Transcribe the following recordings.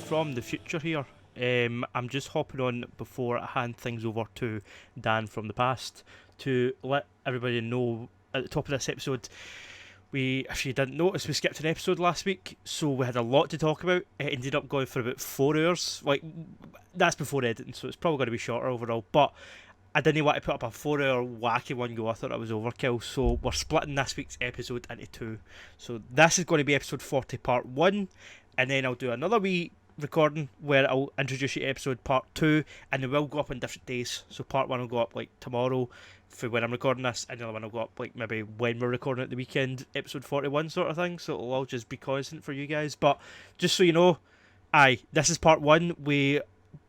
from the future here. I'm just hopping on before I hand things over to Dan from the past to let everybody know at the top of this episode. If you didn't notice, we skipped an episode last week, so we had a lot to talk about. It ended up going for about 4 hours. Like, that's before editing, so it's probably going to be shorter overall. But I didn't want to put up a 4-hour wacky one go. I thought that was overkill. So we're splitting this week's episode into two. So this is going to be episode 40, part 1. And then I'll do another wee recording where I'll introduce you to episode part 2. And they will go up on different days. So part 1 will go up like tomorrow for when I'm recording this. And the other one will go up like maybe when we're recording at the weekend, episode 41 sort of thing. So it'll all just be constant for you guys. But just so you know, this is part 1. We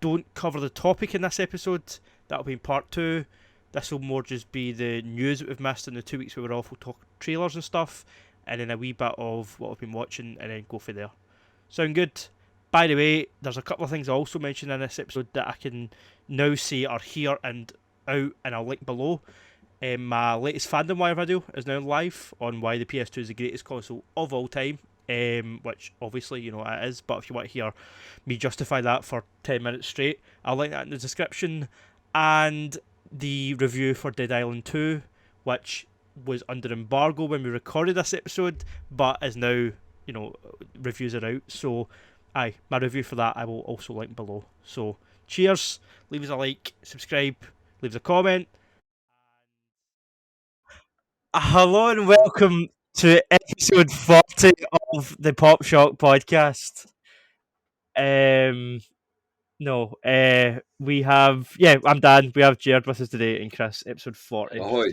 don't cover the topic in this episode. That'll be in part 2. This will more just be the news that we've missed in the 2 weeks we were off. We'll talk trailers and stuff, and then a wee bit of what we've been watching, and then go for there. Sound good? By the way, there's a couple of things I also mentioned in this episode that I can now say are here and out, and I'll link below. My latest Fandom Wire video is now live on why the PS2 is the greatest console of all time. Which obviously you know it is, but if you want to hear me justify that for 10 minutes straight, I'll link that in the description. And the review for Dead Island 2, which was under embargo when we recorded this episode, but is now, you know, reviews are out. So, my review for that I will also link below. So, cheers, leave us a like, subscribe, leave us a comment. Hello and welcome to episode 40 of the Pop Shock podcast. No, we have I'm Dan. We have Jerd with us today, and Chris. Episode 40. Ahoy!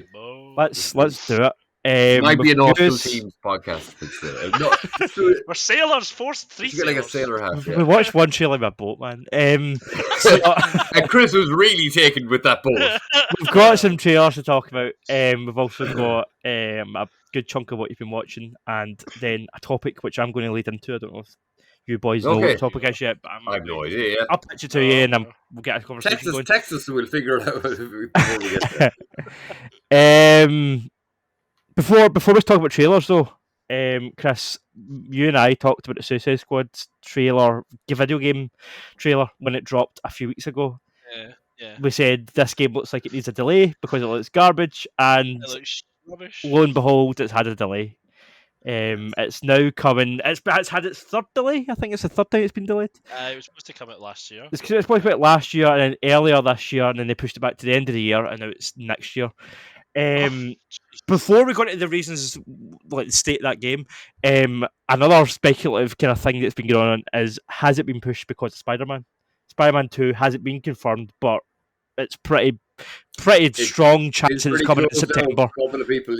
Let's do it. Might be an Austin Teams podcast. We're sailors, forced three You get like a sailors. sailor hat. We Yeah. watched one trailer of a boat, man. And Chris was really taken with that boat. We've got some trailers to talk about. We've also got a good chunk of what you've been watching, and then a topic which I'm going to lead into. I don't know if you boys know what the topic is yet, but I have no idea. Yeah. I'll pitch it to you, and we'll get a conversation going. Texas, we'll figure it out before we get there. Before we talk about trailers, though, Chris, you and I talked about the Suicide Squad trailer, video game trailer, when it dropped a few weeks ago. Yeah. We said this game looks like it needs a delay because it looks garbage, and It looks rubbish. lo and behold, it's had a delay. It's now coming. It's had its third delay. I think it's the third time it's been delayed. It was supposed to come out last year. It's supposed to come out last year, and then earlier this year, and then they pushed it back to the end of the year, and now it's next year. Before we go into the reasons, like the state of that game, another speculative kind of thing that's been going on is, has it been pushed because of Spider-Man? Spider-Man 2 hasn't been confirmed, but it's pretty strong chance it's coming in September. A couple of people,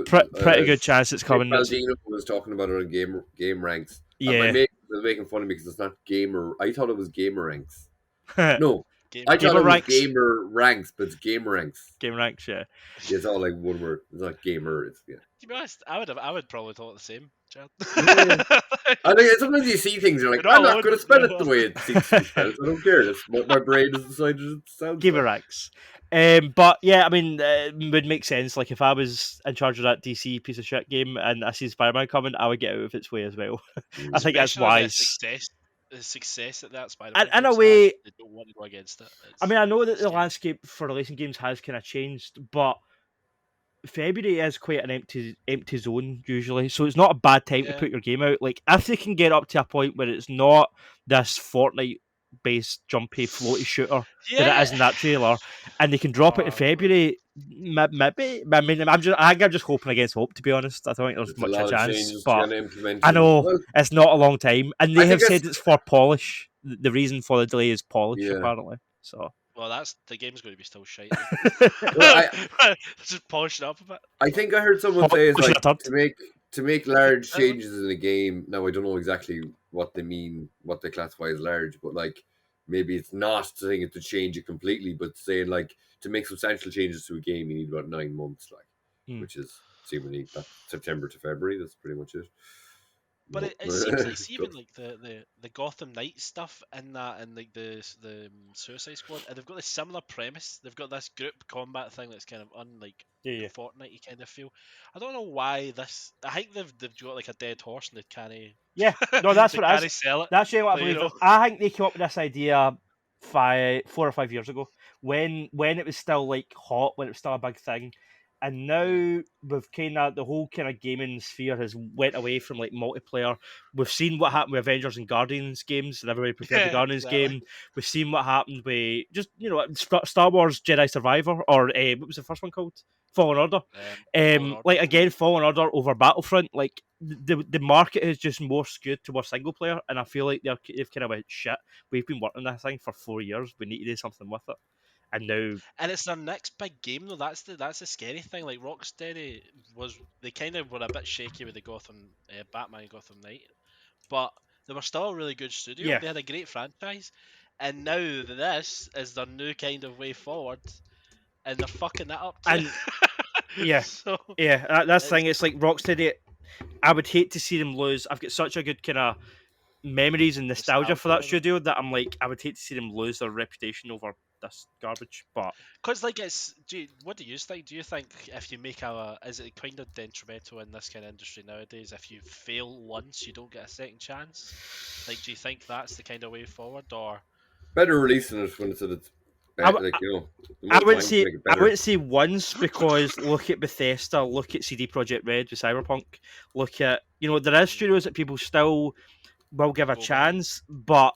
pretty good chance it's coming. Baldino was talking about it on game ranks. Yeah, and my mate was making fun of me because it's not gamer. I thought it was gamer ranks. No. I thought it was gamer ranks, but it's game ranks. Game ranks, yeah. It's all like one word. It's not gamer. It's To be honest, I would probably thought the same. Yeah. I think sometimes you see things, you're like, I'm not going to spell it the way it seems to be spelled. I don't care. That's what my brain has decided it sounds. Gamer ranks. But yeah, I mean, it would make sense. Like if I was in charge of that DC piece of shit game and I see Spider-Man coming, I would get out of its way as well. I think that's wise. The success that Spider-Man in a way, they don't want to go against it. I mean, I know that the landscape for releasing games has kind of changed, but February is quite an empty zone usually, so it's not a bad time to put your game out. Like if they can get up to a point where it's not this Fortnite-based jumpy floaty shooter that it is in that trailer, and they can drop it in February, maybe. I mean, I'm just hoping against hope, to be honest. I don't think there's much a chance, but I know it's not a long time, and they have said it's for polish. The reason for the delay is polish, apparently. So. Well, the game's going to be still shite. Just polish it up a bit. I think I heard someone say it's like to make large changes in a game. Now I don't know exactly what they mean, what they classify as large, but like maybe it's not saying it to change it completely, but saying like to make substantial changes to a game, you need about 9 months, which is seemingly September to February. That's pretty much it. But it seems like see, even like the Gotham Knights stuff in that, and like the Suicide Squad, and they've got a similar premise. They've got this group combat thing that's kind of unlike Yeah. Fortnite kind of feel. I don't know why this. I think they've got like a dead horse and they can't. Yeah, no, that's they what it can't is. sell it. That's really what I Like, you believe. know. I think they came up with this idea 4 or 5 years ago when it was still like hot, when it was still a big thing. And now we've kind of the whole kind of gaming sphere has went away from like multiplayer. We've seen what happened with Avengers and Guardians games, and everybody preferred the Guardians Exactly. game. We've seen what happened with just Star Wars Jedi Survivor, or what was the first one called? Fallen Order. Fallen Order. Like again, Fallen Order over Battlefront. Like the market is just more skewed towards single player, and I feel like they've kind of went shit. We've been working on this thing for 4 years. We need to do something with it. And now, and it's their next big game though. That's the scary thing. Like Rocksteady they kind of were a bit shaky with the Batman Gotham Knight, but they were still a really good studio. Yeah. They had a great franchise, and now this is their new kind of way forward, and they're fucking that up too. And yeah, so, that's the thing. It's like Rocksteady. I would hate to see them lose. I've got such a good kind of memories and nostalgia for that studio that I'm like, I would hate to see them lose their reputation over this garbage. But because like what do you think? Do you think if you make is it kind of detrimental in this kind of industry nowadays? If you fail once, you don't get a second chance. Like, do you think that's the kind of way forward, or better releasing it when it's at its best? Like, you know, I wouldn't say once, because look at Bethesda, look at CD Projekt Red with Cyberpunk, look at there is studios that people still will give a chance, but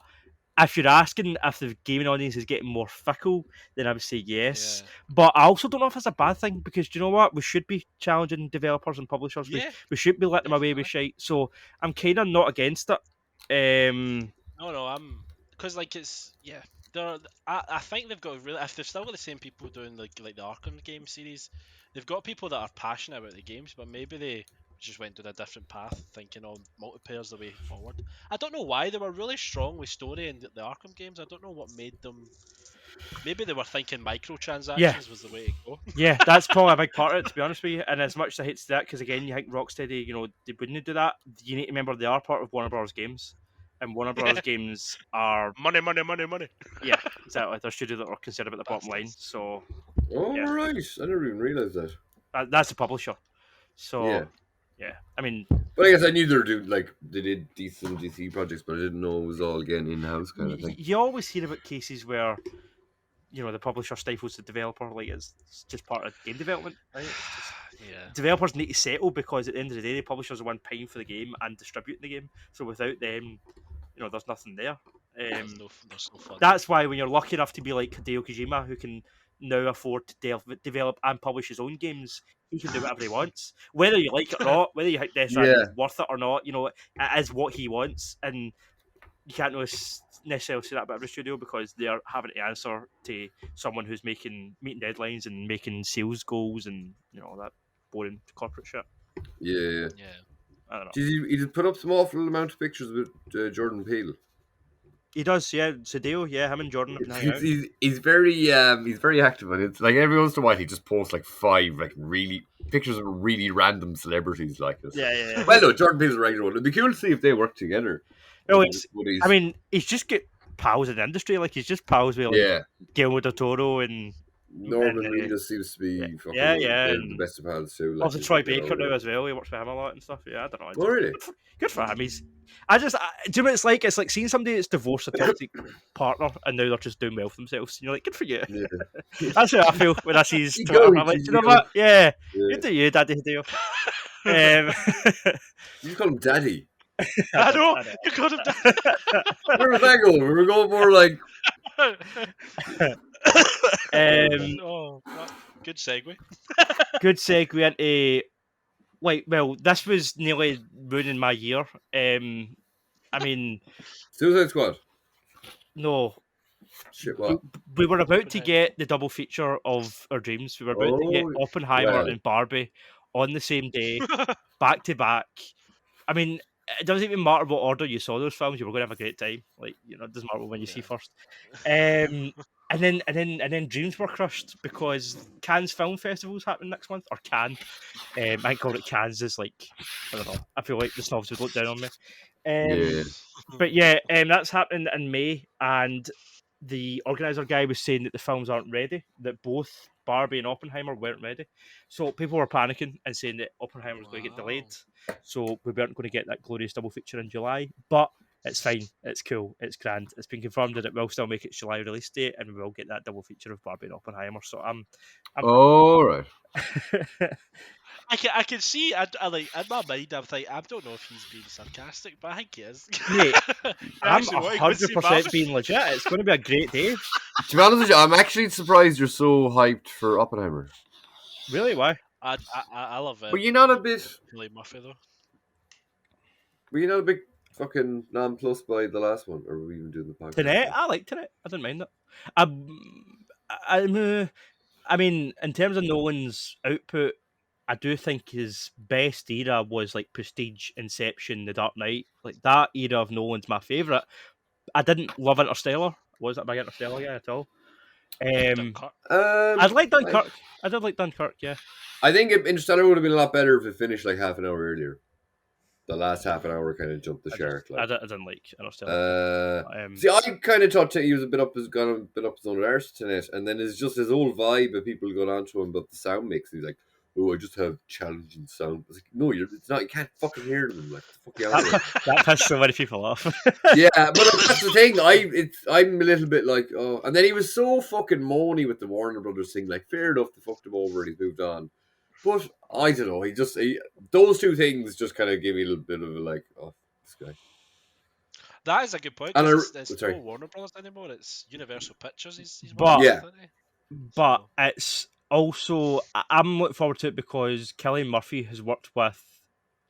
if you're asking if the gaming audience is getting more fickle, then I would say yes. Yeah. But I also don't know if it's a bad thing, because do you know what? We should be challenging developers and publishers. Yeah, we should be letting them away with shite. So I'm kind of not against it. No, I'm because like it's I think they've got really, if they've still got the same people doing like the Arkham game series, they've got people that are passionate about the games, but maybe they just went down a different path, thinking multiplayer's the way forward. I don't know why. They were really strong with story in the Arkham games. I don't know what made them. Maybe they were thinking microtransactions was the way to go. Yeah, that's probably a big part of it, to be honest with you. And as much as I hate to do that, because again, you think Rocksteady, they wouldn't do that. You need to remember they are part of Warner Bros. Games. And Warner Bros. Games are money. Yeah, exactly. They're studio that are concerned about the bottom line. So, right, I never even realised that. That's the publisher. So, yeah. I mean, but I guess I knew they did decent DC projects, but I didn't know it was all again in-house kind of thing. You always hear about cases where the publisher stifles the developer, like it's just part of game development, right? Developers need to settle, because at the end of the day, the publishers are one paying for the game and distributing the game. So without them, there's nothing there. There's no fun. That's why when you're lucky enough to be like Hideo Kojima, who can now afford to develop and publish his own games, he can do whatever he wants, whether you like it or not, whether you think Death Stranding is worth it or not. It is what he wants, and you can't necessarily say that about every studio, because they are having to answer to someone who's meeting deadlines and making sales goals and that boring corporate shit. Yeah. I don't know. He did put up some awful amount of pictures with Jordan Peele. He does, yeah. Hideo, yeah, him and Jordan. He's very active, and it's like every once in a while he just posts like 5 like really pictures of really random celebrities like this. Yeah. Well, no, Jordan Peele's a regular one. It'd be cool to see if they work together. No, he's just got pals in the industry. Like, he's just pals with Guillermo del Toro and Norman Reedus seems to be the best of pals too. Also, Troy Baker now as well. He works with him a lot and stuff. Yeah, I don't know. Oh, really? Good for him. Do you know what it's like? It's like seeing somebody that's divorced a toxic partner and now they're just doing well for themselves. And you're like, good for you. Yeah. That's how I feel when I see his Twitter. I'm like, you know what? Yeah. Good to you, Daddy Hideo. You call him Daddy. I know. You called him Daddy. Where was that going? We were going more like. Good segue. Good segue into this was nearly ruining my year. I mean, Suicide Squad. No. Shit, what? We were about to get the double feature of our dreams. We were about to get Oppenheimer and Barbie on the same day, back to back. I mean, it doesn't even matter what order you saw those films. You were going to have a great time. Like, it doesn't matter when you see first. And then dreams were crushed because Cannes Film Festival's happening next month, or Cannes. I call it Cannes is like, I don't know. I feel like the snobs would look down on me. Yeah. But yeah, that's happening in May, and the organizer guy was saying that the films aren't ready, that both Barbie and Oppenheimer weren't ready. So people were panicking and saying that Oppenheimer was going to get delayed. So we weren't going to get that glorious double feature in July. But it's fine. It's cool. It's grand. It's been confirmed that it will still make its July release date, and we will get that double feature of Barbie and Oppenheimer. So I'm all right. I can see. I like in my mind. I'm thinking. I don't know if he's being sarcastic, but I think he is. Mate, I'm 100% being legit. It's going to be a great day. To be honest with you, I'm actually surprised you're so hyped for Oppenheimer. Really? Why? I love it. Were you not a bit? Really Murphy though. Were you not a big fucking nonplussed by the last one, or were we even doing the podcast? Tenet, I liked it. I didn't mind it. I mean, in terms of Nolan's output, I do think his best era was like Prestige, Inception, The Dark Knight. Like that era of Nolan's my favourite. I didn't love Interstellar. Wasn't a big Interstellar guy at all. I'd like Dunkirk. I did like Dunkirk, yeah. I think Interstellar would have been a lot better if it finished like half an hour earlier. The last half an hour kind of jumped the shark. I didn't like Interstellar. See, I kind of thought he was a bit up his own arse tonight, and then it's just his whole vibe of people going on to him about the sound mix. He's like, "Oh, I just have challenging sound." I was like, "No, it's not. You can't fucking hear them. Like, the fuck you out there." That pissed so many people off. Yeah, but that's the thing. I'm a little bit like, oh, and then he was so fucking moany with the Warner Brothers thing. Like, fair enough, they fucked him over and he's moved on. But I don't know. Those two things just kind of give me a little bit of a like, oh, this guy. That is a good point. And it's not Warner Brothers anymore. It's Universal Pictures. He's but it's also I'm looking forward to it because Cillian Murphy has worked with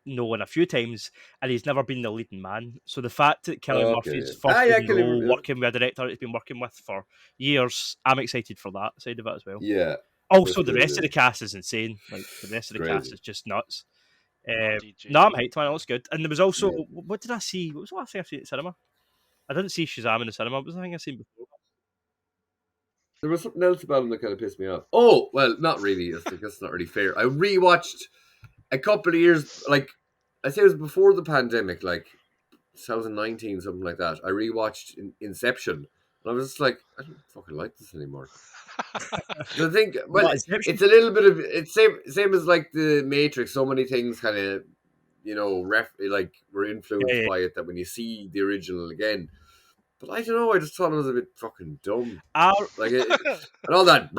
Nolan a few times and he's never been the leading man. So the fact that Cillian Murphy's first role working with a director he's been working with for years, I'm excited for that side of it as well. Yeah. Also, the rest of the cast is insane. Like the rest of the cast is just nuts. No, I'm hyped, man. It looks good. And there was also what did I see? What was the last thing I seen at the cinema? I didn't see Shazam in the cinema. What was the thing I seen before? There was something else about him that kind of pissed me off. Oh, well, not really. That's not really fair. I rewatched a couple of years, like I say it was before the pandemic, like 2019, something like that. I rewatched Inception, and I was just like, I don't fucking like this anymore. I think, well, it's a little bit of it's same as like the Matrix. So many things kind of, like were influenced by it that when you see the original again. But I don't know. I just thought it was a bit fucking dumb, like and all that,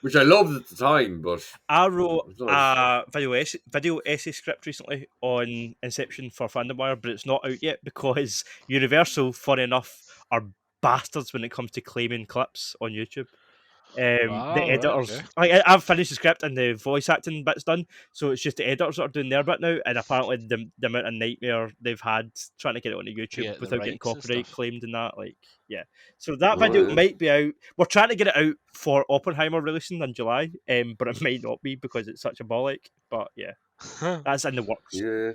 which I loved at the time. But I wrote a video essay script recently on Inception for FandomWire, but it's not out yet because Universal, funny enough, are bastards when it comes to claiming clips on YouTube. The editors, I've finished the script and the voice acting bit's done, so it's just the editors that are doing their bit now. And apparently, the amount of nightmare they've had trying to get it onto YouTube without getting copyright claimed and that, like, yeah. So that video might be out. We're trying to get it out for Oppenheimer releasing in July, but it might not be because it's such a bollock. But yeah, that's in the works. Yeah.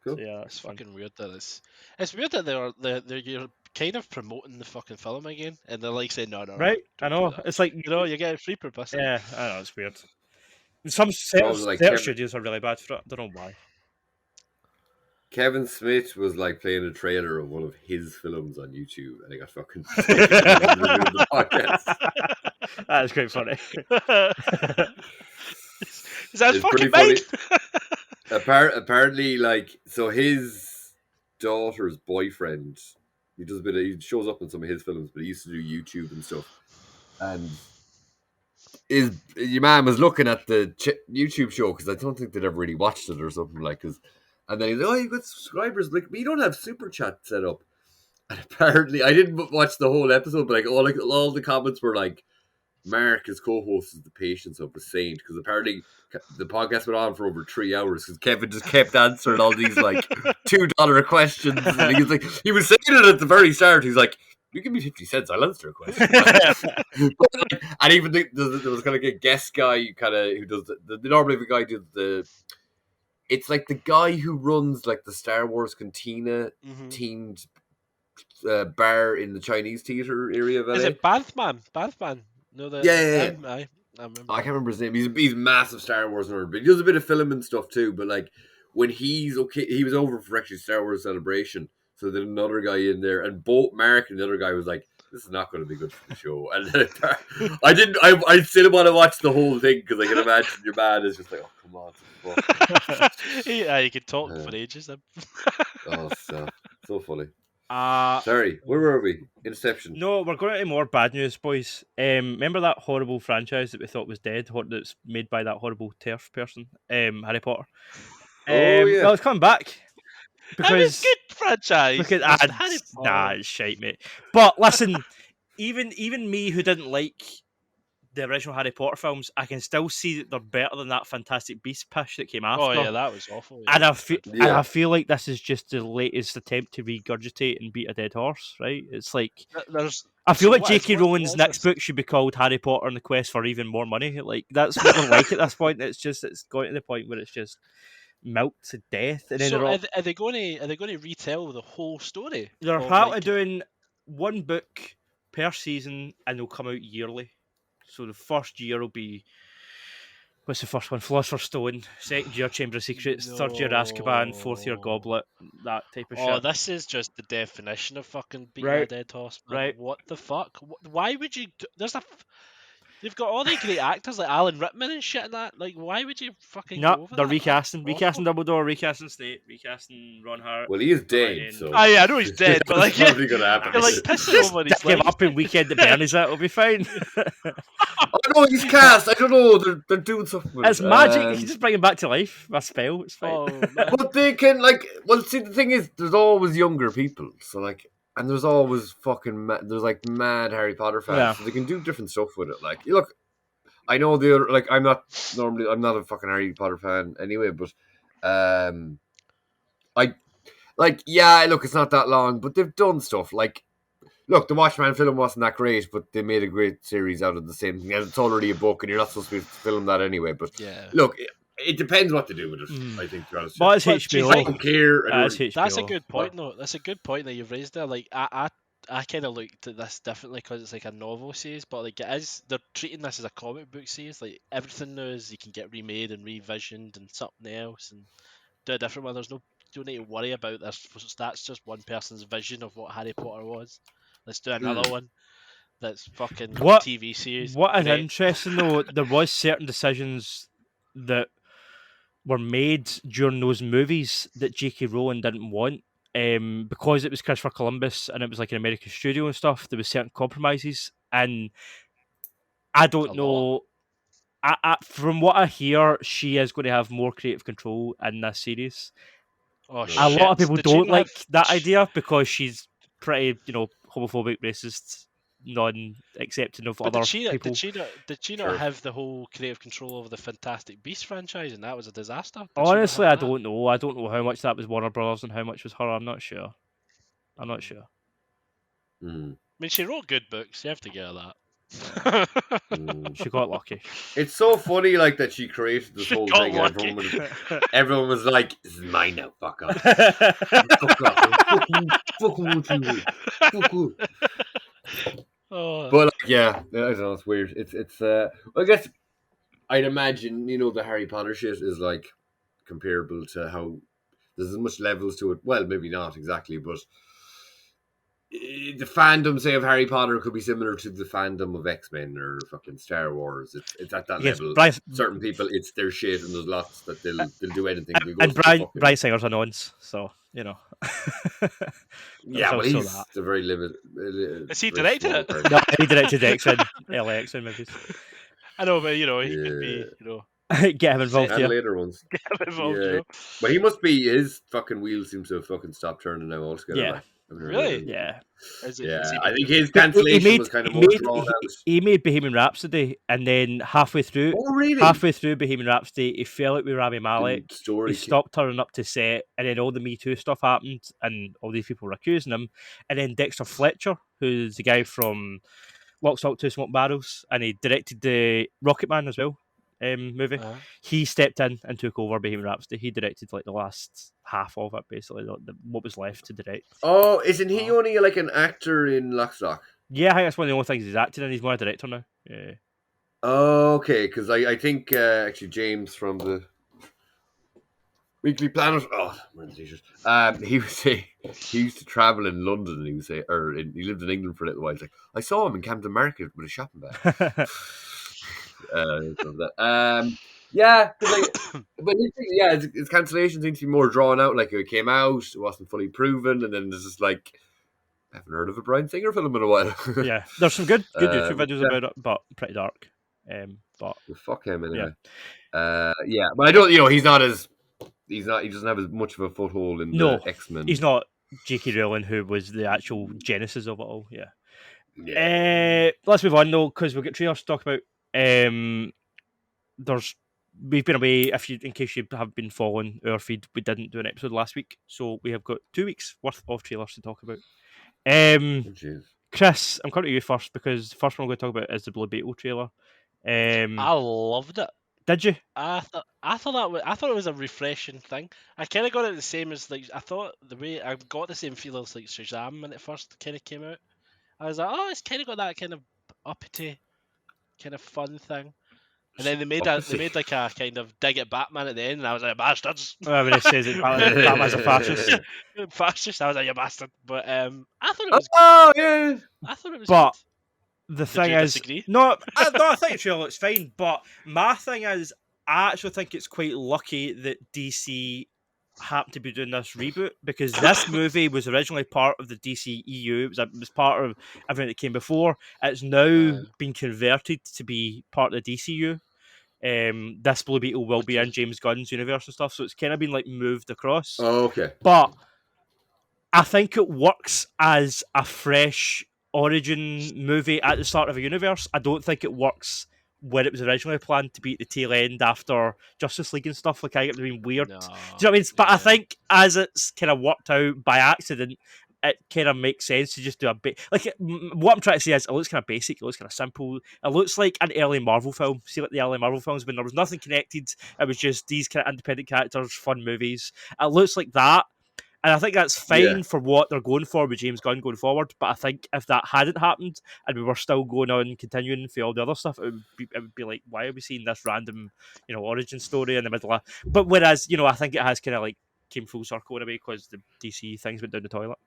Cool. So yeah, it's fucking weird that it's weird that you're kind of promoting the fucking film again, and they're like saying no, right? I know it's like you get free publicity. Yeah, I know it's weird. Some search studios are really bad for it. I don't know why. Kevin Smith was like playing a trailer of one of his films on YouTube, and he got fucking the podcast. That is quite funny. Is that fucking funny? Apparently, like, so his daughter's boyfriend, he shows up in some of his films, but he used to do YouTube and stuff. And your man was looking at the YouTube show because I don't think they'd ever really watched it or something like. And then he's like, "Oh, you got subscribers? Like, we don't have super chat set up." And apparently, I didn't watch the whole episode, but all the comments were like, Mark, his co-host, is the patience of a saint, because apparently the podcast went on for over 3 hours because Kevin just kept answering all these like $2 questions, and he was saying it at the very start. He's like, "You give me 50 cents, I'll answer a question." And even there was kind of a guest guy who does normally the guy does the. It's like the guy who runs like the Star Wars Cantina themed bar in the Chinese theater area of LA. Is it Banthman? Banthman? No, Yeah. I remember. I can't remember his name. He's massive Star Wars nerd, but he does a bit of film and stuff too. But like when he was over for actually Star Wars Celebration. So then another guy in there, and both Mark and the other guy was like, "This is not going to be good for the show." And I still want to watch the whole thing because I can imagine your man is just like, "Oh, come on." Yeah, you could talk for ages. Oh, so funny. Sorry, where were we? Inception. No, we're going into more bad news, boys. Remember that horrible franchise that we thought was dead, that's made by that horrible turf person, Harry Potter? Oh yeah, well, it's coming back. Because it was good franchise. Because Harry Potter. it's shite, mate. But listen, even me who didn't like the original Harry Potter films, I can still see that they're better than that Fantastic Beasts pish that came after. Oh yeah, that was awful. Yeah. And I feel like this is just the latest attempt to regurgitate and beat a dead horse, right? It's like I feel like J.K. Rowling's next book should be called Harry Potter and the Quest for Even More Money. Like that's what we're like at this point. It's going to the point where it's just milked to death. And then so are they going to retell the whole story? They're apparently doing one book per season, and they'll come out yearly. So the first year will be, what's the first one? Philosopher's Stone. Second year, Chamber of Secrets. Third year, Azkaban. Fourth year, Goblet. That type of shit. Oh, this is just the definition of fucking beating a dead horse, man. Right. What the fuck? Why would you? They've got all the great actors like Alan Rickman and shit and that. Like, why would you fucking go over they're that? recasting Dumbledore, recasting Snape, recasting Ron Hart. Well, he is dead, so... Oh, yeah, I know he's dead, but like... Probably gonna happen. You're like pissing over his Give up in Weekend at Bernie's, that'll be fine. Oh no, he's cast! I don't know, they're doing something with It's magic, you can just bring him back to life. That's spell, it's fine. Oh, but they can, like... Well, see, the thing is, there's always younger people, so like... And there's always fucking... There's like mad Harry Potter fans, so they can do different stuff with it. Like, look... I know the other, like, I'm not a fucking Harry Potter fan anyway, but look, it's not that long, but they've done stuff. Like, look, the Watchmen film wasn't that great, but they made a great series out of the same thing. And it's already a book, and you're not supposed to film that anyway. But look, it depends what they do with it, I think, to be honest. But it's HBO. I don't care. That's a good point, though. That's a good point that you've raised there. Like, I kind of looked at this differently because it's like a novel series, but like they're treating this as a comic book series. Like everything now is you can get remade and revisioned and something else and do a different one. You don't need to worry about this. That's just one person's vision of what Harry Potter was. Let's do another one that's fucking TV series. What is interesting though, there was certain decisions that were made during those movies that J.K. Rowling didn't want. Because it was Christopher Columbus and it was like an American studio and stuff, there was certain compromises, and I don't know. From what I hear, she is going to have more creative control in this series. Oh, a lot of people don't like that idea because she's pretty, homophobic, racist, non-accepting of other people. Did she not have the whole creative control over the Fantastic Beasts franchise, and that was a disaster? Honestly, I don't know. I don't know how much that was Warner Brothers and how much was her. I'm not sure. I mean, she wrote good books. You have to get her that. She got lucky. It's so funny, like, that she created this whole thing. Everyone was like, "This is mine now. Fuck off. Fuck off. Fuck off. Oh. But like, yeah, I don't know. It's weird. It's. I guess I'd imagine the Harry Potter shit is like comparable to how there's as much levels to it. Well, maybe not exactly, but the fandom, say, of Harry Potter could be similar to the fandom of X-Men or fucking Star Wars. It's at that level. Certain people, it's their shit, and there's lots that they'll do anything. And Brian Singer's a nonce, so yeah, well, he's a very limited. Has he directed it? No, he directed the X-Men, LA X-Men movies. I know, but he could be, get him involved and here. later ones. Get him involved, But he must be. His fucking wheels seem to have fucking stopped turning now altogether. Yeah. Like. Really? Yeah. I think his cancellation was kind of more drawn out. He made Bohemian Rhapsody, and then halfway through Bohemian Rhapsody, he fell out with Rami Malek. He stopped turning up to set, and then all the Me Too stuff happened, and all these people were accusing him. And then Dexter Fletcher, who's the guy from Lock, Stock, Two Smoke Barrels, and he directed the Rocket Man as well. movie. Uh-huh. He stepped in and took over Bohemian Rhapsody. He directed like the last half of it, basically, what was left to direct. Oh, isn't he only like an actor in Lock, Stock? Yeah, I think that's one of the only things he's acting in. He's more a director now. Yeah. Okay, because I think actually James from the Weekly Planet. Oh, he would say he used to travel in London. And he would say, he lived in England for a little while. He's like, I saw him in Camden Market with a shopping bag. Yeah, like, but yeah, his cancellation seems to be more drawn out. Like it came out, it wasn't fully proven, and then there's just like, I haven't heard of a Bryan Singer film in a while. Yeah, there's some good YouTube videos about it, but pretty dark. But fuck him anyway. Yeah, but I don't. He's not. He doesn't have as much of a foothold in the X-Men. He's not J.K. Rowling, who was the actual genesis of it all. Yeah. Let's move on though, because we've got trailers to talk about. We've been away. In case you have been following our feed, we didn't do an episode last week, so we have got 2 weeks worth of trailers to talk about. Chris, I'm coming to you first because the first one I'm going to talk about is the Blue Beetle trailer. I loved it. Did you? I thought it was a refreshing thing. I kind of got it the same as like I thought I got the same feel as like Shazam when it first kind of came out. I was like, oh, it's kind of got that kind of uppity, kind of fun thing. And then they made like a kind of dig at Batman at the end, and I was like, bastards. When it says that Batman's a fascist. Fascist. I was like, you bastard. But I thought it was. Oh yeah. I thought it was. But good. The thing is, disagree? no, I think the trailer looks fine. But my thing is, I actually think it's quite lucky that DC happened to be doing this reboot because this movie was originally part of the DC EU. It was part of everything that came before. It's now been converted to be part of the DCU. This Blue Beetle will be in James Gunn's universe and stuff, so it's kind of been like moved across. Oh, okay. But I think it works as a fresh origin movie at the start of a universe. I don't think it works where it was originally planned to be at the tail end after Justice League and stuff. Like, I get to be weird. Do you know what I mean? But I think as it's kind of worked out by accident, it kind of makes sense to just do a bit. Like, what I'm trying to say is, it looks kind of basic. It looks kind of simple. It looks like an early Marvel film. See, like the early Marvel films when there was nothing connected. It was just these kind of independent characters, fun movies. It looks like that. And I think that's fine for what they're going for with James Gunn going forward. But I think if that hadn't happened and we were still going on continuing for all the other stuff, it would be like, why are we seeing this random, origin story in the middle of? But whereas, I think it has kind of like came full circle in a way because the DC things went down the toilet.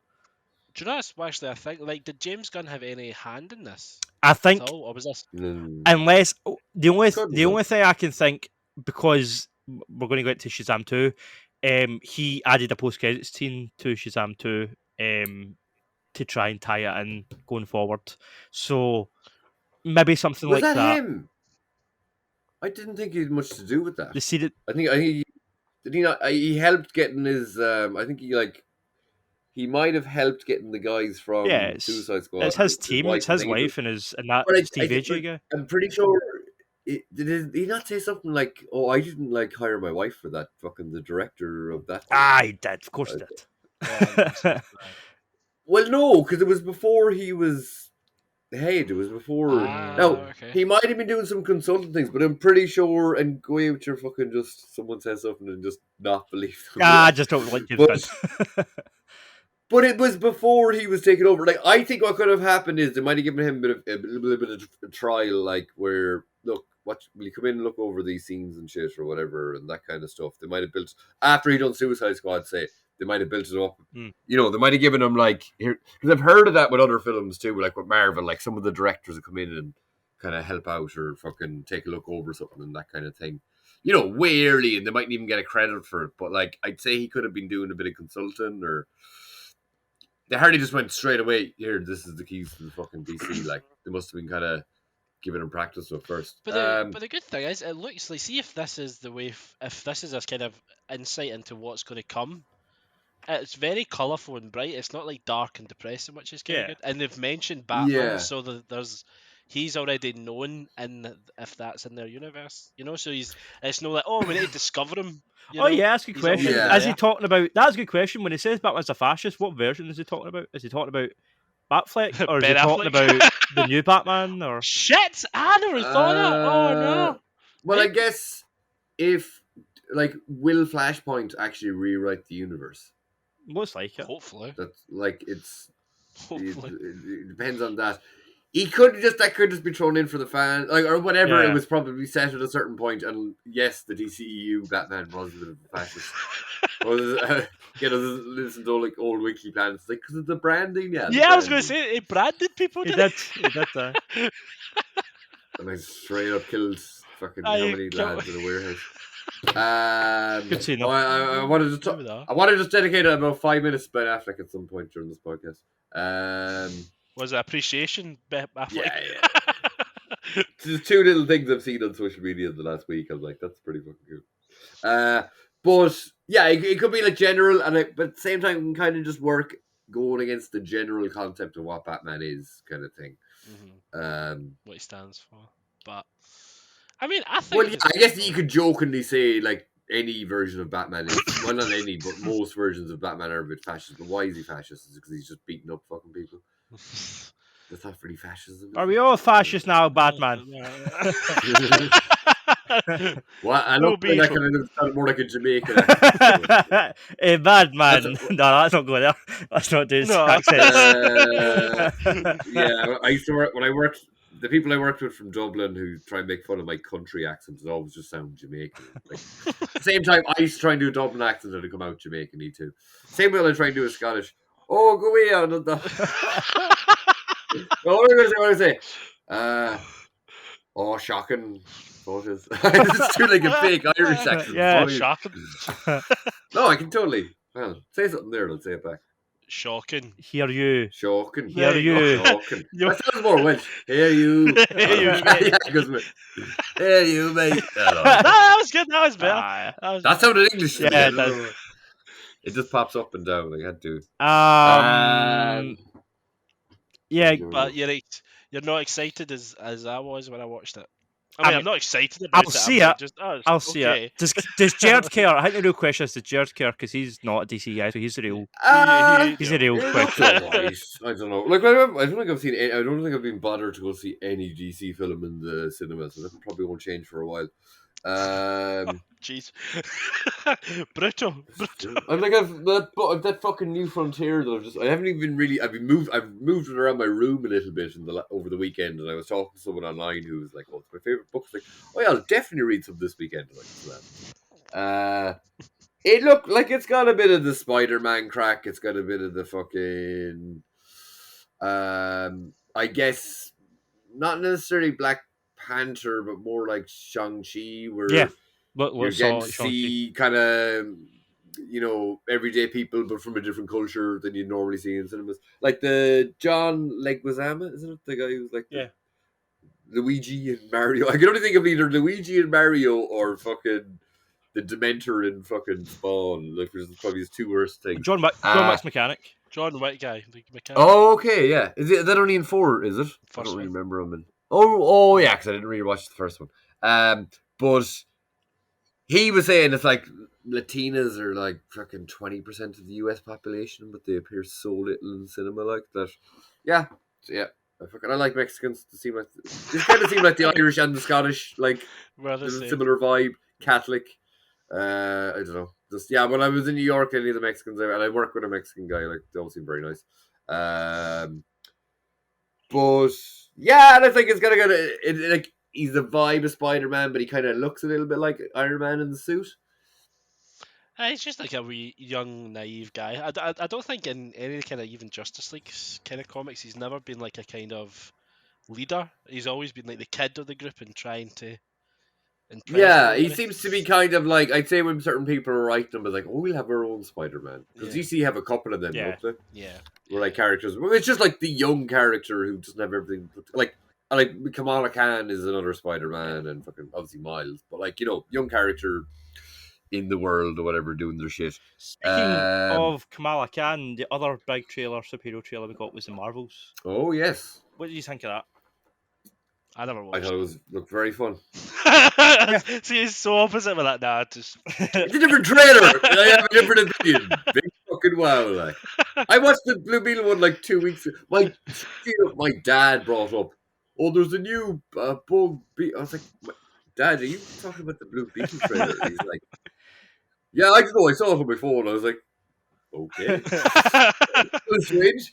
Do you know actually? I think did James Gunn have any hand in this? I think, or was this unless the only thing I can think, because we're going to go into Shazam 2. He added a post-credits scene to Shazam 2 to try and tie it in going forward. So maybe something was like that. Him? I didn't think he had much to do with that. I think did he not? He helped getting his. I think he might have helped getting the guys from Suicide Squad. It's his team. It's his wife and that Steve Agee guy. I'm pretty sure. Did he not say something like, "Oh, I didn't hire my wife for that"? Fucking the director of that. He did. Of course, he did. Well, no, because it was before he was the head. It was before. He might have been doing some consulting things, but I'm pretty sure. And go away with your fucking just someone says something and just not believe them. I just don't like you. But it was before he was taken over. Like, I think what could have happened is they might have given him a little bit of a trial, like where, look, will you come in and look over these scenes and shit or whatever and that kind of stuff. They might have built, after he done Suicide Squad, say, they might have built it up. They might have given him here, because I've heard of that with other films too, like with Marvel, like some of the directors will come in and kind of help out or fucking take a look over something and that kind of thing. Way early, and they mightn't even get a credit for it. But like, I'd say he could have been doing a bit of consulting, or they hardly just went straight away. Here, this is the keys to the fucking DC. Like, they must have been kind of giving him practice at first. But the good thing is, it looks like, see if this is the way, if this is a kind of insight into what's going to come. It's very colourful and bright. It's not like dark and depressing, which is kind of good. And they've mentioned Batman, so he's already known if that's in their universe, So it's not like, oh, we need to discover him. That's a good question. Is he talking about? That's a good question. When he says Batman's a fascist, what version is he talking about? Is he talking about Batfleck, or is he talking about the new Batman? Or shit, I never thought that. Oh no. Well, I guess if will Flashpoint actually rewrite the universe? Most like it. Hopefully. That's like Hopefully. it depends on that. That could just be thrown in for the fan, or whatever. Yeah. It was probably set at a certain point, and yes, the DCEU Batman was a bit of a fascist. Listen to old wiki plans, because of the branding. Yeah, I was going to say it branded people. He did that. And I straight up killed fucking how many lads in a warehouse. Good seeing them. I wanted to just dedicate about 5 minutes to Ben Affleck at some point during this podcast. Was it appreciation? Yeah. There's 2 little things I've seen on social media in the last week. I'm like, that's pretty fucking cool. But yeah, it could be general, but at the same time, it can kind of just work going against the general concept of what Batman is, kind of thing. Mm-hmm. What he stands for, but I mean, I think. Well, I guess you could jokingly say any version of Batman is not any, but most versions of Batman are a bit fascist. But why is he fascist? Is it because he's just beating up fucking people? That's not really fascism. Are we all fascists now, Batman? Well, I don't think that can sound more like a Jamaican accent. A Batman. No, that's not going there. That's not doing accents. Yeah, I used to work when I worked. The people I worked with from Dublin who try and make fun of my country accents, it always just sound Jamaican. At the same time, I used to try and do a Dublin accent and it come out Jamaican-y too. Same way I try and do a Scottish. Oh, go away on the. What am I going to say? Oh, shocking. It's too like a fake Irish accent. Yeah, shocking. No, I can totally. Well, say something there, let's say it back. Shocking. Hear you. Shocking. Hear you. Shocking. That sounds more Welsh. Hear you. Hear you, mate. Hear you, mate. That was good. That was better. That sounded English. Yeah, it does. It just pops up and down. I had to. Yeah, but you're not excited as I was when I watched it. I mean, I'm not excited about it. I'll see it. Does Jerd care? I think the real question is, does Jerd care? Because he's not a DC guy, so he's the real. He's the real question. I don't know. I don't think I've seen. I don't think I've been bothered to go see any DC film in the cinema, so that probably won't change for a while. Jeez, brutal. I'm like that fucking New Frontier that I haven't even really. I've moved it around my room a little bit over the weekend, and I was talking to someone online who was like, "Oh, it's my favorite book." Like, "Oh yeah, I'll definitely read some this weekend." It looked like it's got a bit of the Spider-Man crack. It's got a bit of the fucking, I guess, not necessarily Black Panther, but more like Shang-Chi, where you're getting to see kind of, everyday people, but from a different culture than you normally see in cinemas. Like the John Leguizamo, isn't it? The guy who's like Luigi and Mario. I can only think of either Luigi and Mario or fucking the Dementor in fucking Spawn. Like, there's probably his 2 worst things. John Wick's mechanic. John Wick guy. Mechanic. Oh, okay, yeah. Is that only in 4? Is it? I don't really remember him in. Oh, yeah, because I didn't really watch the first one. But he was saying it's like Latinas are like fucking 20% of the US population, but they appear so little in cinema like that. Yeah, so yeah. I like Mexicans. They kind of seem like the Irish and the Scottish, like there's a similar vibe. Catholic. I don't know. Just when I was in New York, any of the Mexicans, and I work with a Mexican guy, like they all seem very nice. But yeah, and I think it's gonna go like he's the vibe of Spider-Man, but he kind of looks a little bit like Iron Man in the suit. He's just like a wee young naive guy. I don't think in any kind of even Justice League kind of comics he's never been like a kind of leader. He's always been like the kid of the group and trying to. Yeah, he seems to be kind of like, I'd say when certain people are writing them, it's like, we'll have our own Spider-Man. Because DC have a couple of them, don't they? Yeah. We're like characters. Well, it's just like the young character who doesn't have everything. Like Kamala Khan is another Spider-Man and fucking obviously Miles. But like, young character in the world or whatever doing their shit. Speaking of Kamala Khan, the other big superhero trailer we got was the Marvels. Oh, yes. What did you think of that? I never watched. I thought it looked very fun. See, he's so opposite with that now. It's a different trailer. I have a different opinion. Big fucking wow. Like, I watched the Blue Beetle one like 2 weeks ago. My dad brought up, there's a new bug. I was like, Dad, are you talking about the Blue Beetle trailer? He's like, yeah, I don't know. I saw it on my phone. I was like, okay. It was strange.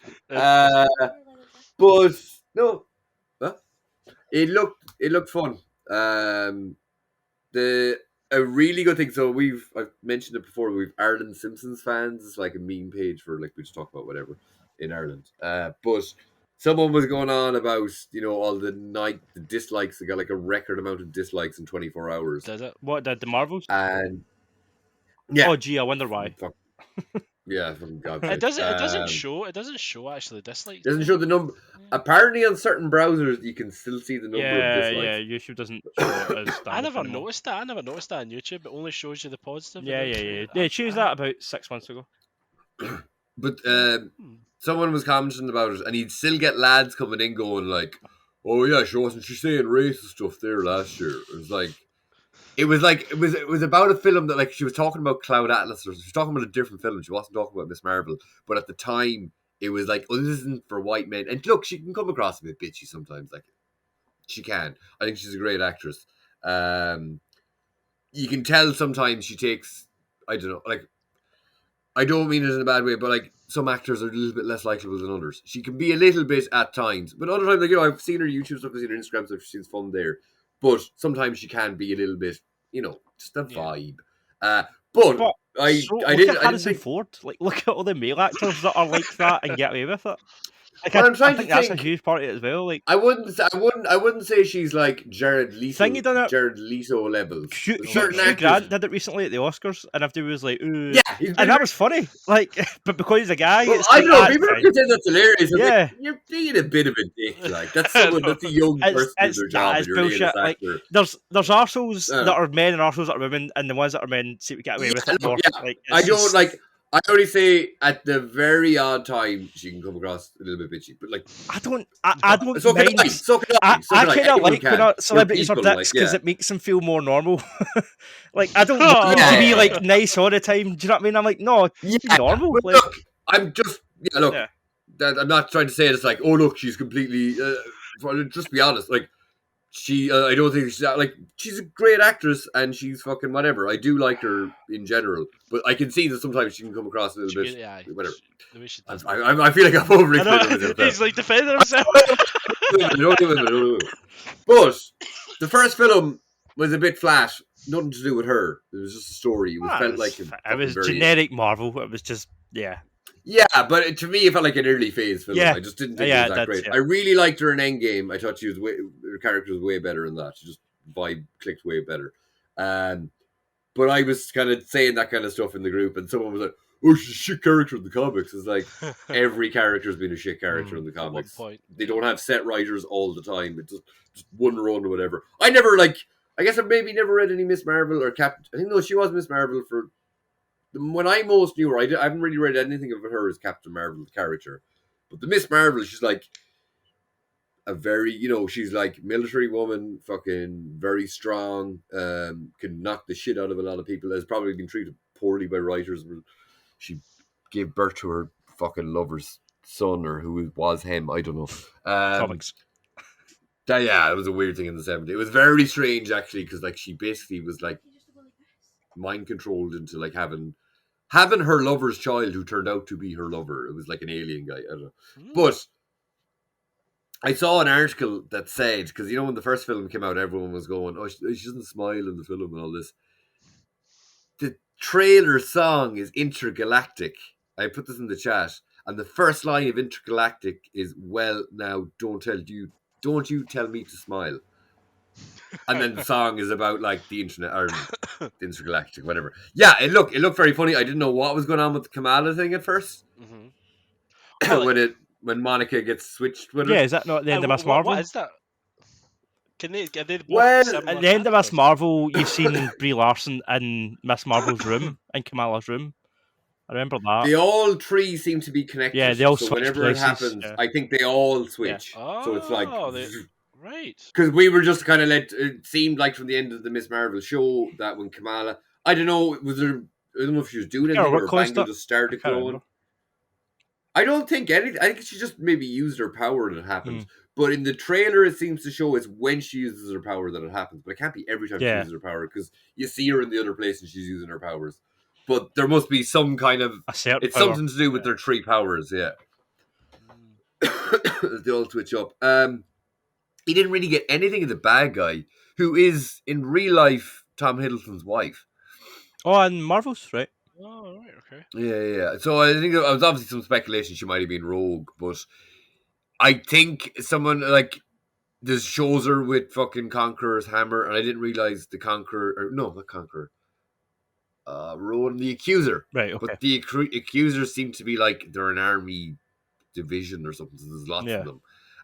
But no, huh? It looked fun. A really good thing. So I've mentioned it before. We've Ireland Simpsons fans. It's like a meme page for like we just talk about whatever in Ireland. But someone was going on about all the dislikes. They got like a record amount of dislikes in 24 hours. Did it? What did the Marvels? And yeah. Oh gee, I wonder why. Yeah, from God. It doesn't show. It doesn't show actually dislikes. Doesn't show the number. Apparently, on certain browsers, you can still see the number of dislikes. Yeah, YouTube doesn't show it as I never noticed that. I never noticed that on YouTube. It only shows you the positive. Yeah. They changed that about 6 months ago. But someone was commenting about it, and he'd still get lads coming in going like, "Oh yeah, wasn't she saying racist stuff there last year?" It was about a film that like she was talking about Cloud Atlas, or she was talking about a different film. She wasn't talking about Miss Marvel, but at the time it was like, "Oh, this isn't for white men." And look, she can come across a bit bitchy sometimes. Like she can. I think she's a great actress. You can tell sometimes she takes. I don't know. Like I don't mean it in a bad way, but like some actors are a little bit less likable than others. She can be a little bit at times, but other times, like I've seen her YouTube stuff, I've seen her Instagram stuff. She's fun there, but sometimes she can be a little bit. Just a vibe. But I didn't. Harrison Ford. Like, look at all the male actors that are like that and get away with it. Like, I'm trying to think that's a huge part of it as well. Like, I wouldn't say she's like Jared Leto. Jared Leto levels. Hugh Grant did it recently at the Oscars, and everybody was like, "Ooh," and that was funny. Like, but because he's a guy, well, it's I like, know people can say that's hilarious. Yeah, like, you're being a bit of a dick. Like that's someone that's a young person in their job. It's bullshit. Like, there's arseholes that are men and arseholes that are women, and the ones that are men seem to get away with it more. Yeah. Like, I only say at the very odd time she can come across a little bit bitchy, but like I don't mind. I kind of like when celebrities are dicks because it makes them feel more normal. Like I don't want to be like nice all the time. Do you know what I mean? I'm like, no, be normal. Like, look, I'm just I'm not trying to say it's like, oh look, she's completely. Just be honest, like. I don't think she's a great actress and she's fucking whatever. I do like her in general, but I can see that sometimes she can come across a little bit whatever. I feel like I'm overreacting. He's like defending himself. But the first film was a bit flat. Nothing to do with her. It was just a story. It felt like it was generic Marvel. It was just Yeah, but to me, it felt like an early phase film. I just didn't think it was that great. I really liked her in Endgame. I thought her character was way better than that. She just vibe clicked way better. But I was kind of saying that kind of stuff in the group, and someone was like, "Oh, she's a shit character in the comics." It's like every character's been a shit character in the comics. They don't have set writers all the time. It's just one run or whatever. I guess I've maybe never read any Miss Marvel or Captain. I think she was Miss Marvel for. When I most knew her, I haven't really read anything of her as Captain Marvel, the character. But the Miss Marvel, she's like a very, she's like military woman, fucking very strong, can knock the shit out of a lot of people, has probably been treated poorly by writers. She gave birth to her fucking lover's son, or who was him, I don't know. Comics. It was a weird thing in the 70s. It was very strange, actually, because like she basically was like mind controlled into like having her lover's child who turned out to be her lover. It was like an alien guy. I don't know. But I saw an article that said, because when the first film came out, everyone was going, "Oh, she doesn't smile in the film" and all this. The trailer song is Intergalactic. I put this in the chat, and the first line of Intergalactic is, "Well, now don't you tell me to smile." And then the song is about like the internet or the intergalactic, whatever. Yeah, it looked very funny. I didn't know what was going on with the Kamala thing at first. Mm-hmm. when Monica gets switched with her. Yeah, is that not the end of Miss Marvel? What is that? Are they at the end of Miss Marvel, you've seen Brie Larson in Miss Marvel's room, in Kamala's room. I remember that. They all three seem to be connected. Yeah, they all switch whenever places, it happens, I think they all switch. Yeah. So it's like... Right. Because we were just kind of it seemed like from the end of the Miss Marvel show that when Kamala, I don't know if she was doing anything or Bangle just started growing. I don't think anything. I think she just maybe used her power and it happened. But in the trailer, it seems to show it's when she uses her power that it happens. But it can't be every time she uses her power because you see her in the other place and she's using her powers. But there must be some kind of... It's power. something to do with their 3 powers, yeah. They all switch up. He didn't really get anything of the bad guy, who is, in real life, Tom Hiddleston's wife. Oh, and Marvel's, right? Oh, right, okay. Yeah. So I think there was obviously some speculation she might have been Rogue, but I think someone, like, this shows her with fucking Conqueror's hammer, and I didn't realize the Conqueror... Or, no, not Conqueror. Rowan the Accuser. Right, okay. But the Accusers seem to be like, they're an army division or something, so there's lots of them.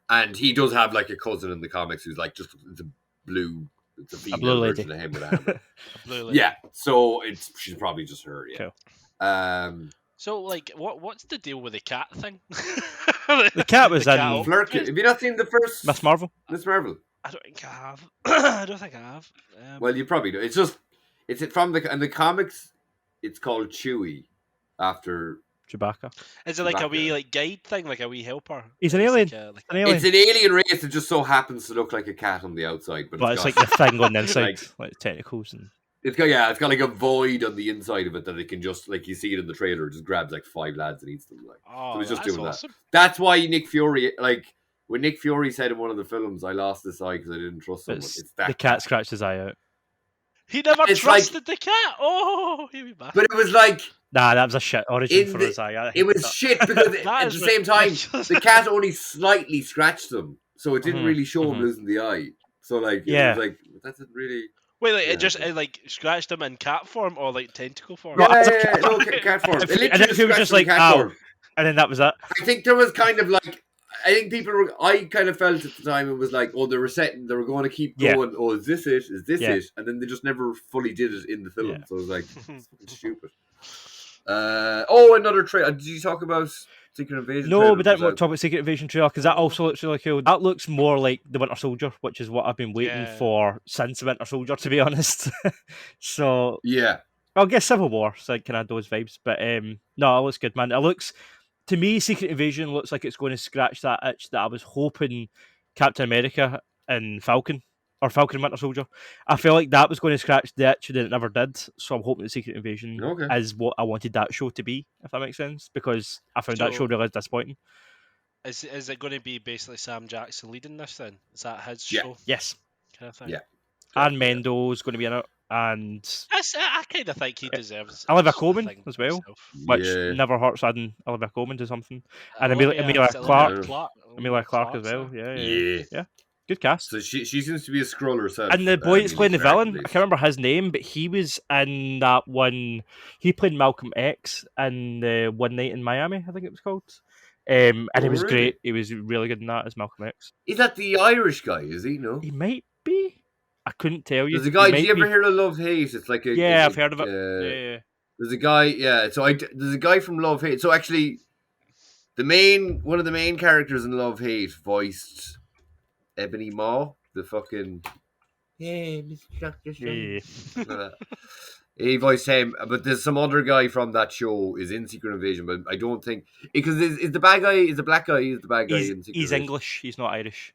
And he does have like a cousin in the comics who's like just it's a female version of him with a hammer. A blue lady. Yeah, so she's probably just her. Yeah. Cool. So like, what's the deal with the cat thing? The cat was in Flirkin. Have you not seen the first Miss Marvel? Miss Marvel. I don't think I have. I don't think I have. Well, you probably do. It's from the comics. It's called Chewie after Chewbacca. Is it like a wee like guide thing, like a wee helper? He's an alien. It's an alien race that just so happens to look like a cat on the outside, but it's like the thing on the inside, like tentacles and. It's got like a void on the inside of it that it can just, like you see it in the trailer, it just grabs like 5 lads and eats them. Like, so it's just doing awesome. That's why Nick Fury, like when Nick Fury said in one of the films, "I lost this eye because I didn't trust someone." It's that the cat scratched his eye out. He never trusted the cat. Oh, he'll be back. But it was like, nah, that was a shit origin for his eye. It was shit because at the same time, the cat only slightly scratched him, so it didn't really show him losing the eye. So like, it was like that didn't really. Wait, like it just like scratched him in cat form or like tentacle form? No, cat form. And then he was just like, ow. And then that was it. I think there was kind of like, I kind of felt at the time it was like, oh, they were going to keep going. Yeah. Oh, is this it? Is this it? And then they just never fully did it in the film. Yeah. So it was like, it's stupid. Another trailer. Did you talk about Secret Invasion? No, we didn't talk about Secret Invasion trailer because that also looks really cool. That looks more like the Winter Soldier, which is what I've been waiting for since the Winter Soldier, to be honest. So yeah, I'll guess Civil War, so kind of those vibes. But no, it looks good, man. It looks, to me, Secret Invasion looks like it's going to scratch that itch that I was hoping Captain America and Falcon and Winter Soldier. I feel like that was going to scratch the itch that it never did. So I'm hoping the Secret Invasion is what I wanted that show to be, if that makes sense, because I found that show really disappointing. Is it going to be basically Sam Jackson leading this then? Is that his show? Yes. Kind of thing? Yeah. And Mendo's going to be in it. And I kind of think he deserves Olivia Colman as well, which never hurts adding Olivia Colman to something. And Emilia Clarke. Emilia Clarke as well. Yeah. Good cast. So she seems to be a Skrull herself. And the boy that's playing the villain, I can't remember his name, but he was in that one. He played Malcolm X in the One Night in Miami, I think it was called. And it was great. He was really good in that as Malcolm X. Is that the Irish guy? Is he? No, he might be. I couldn't tell you. There's a guy. Did you ever hear of Love Hate? It's like a I've heard of it. Yeah. There's a guy. Yeah. So there's a guy from Love Hate. So actually, one of the main characters in Love Hate voiced Ebony Maw, the fucking Mr. Doctor. Yeah. He voiced him, but there's some other guy from that show is in Secret Invasion, but I don't think because is the bad guy is the black guy is the bad guy in Secret He's Invasion. English. He's not Irish.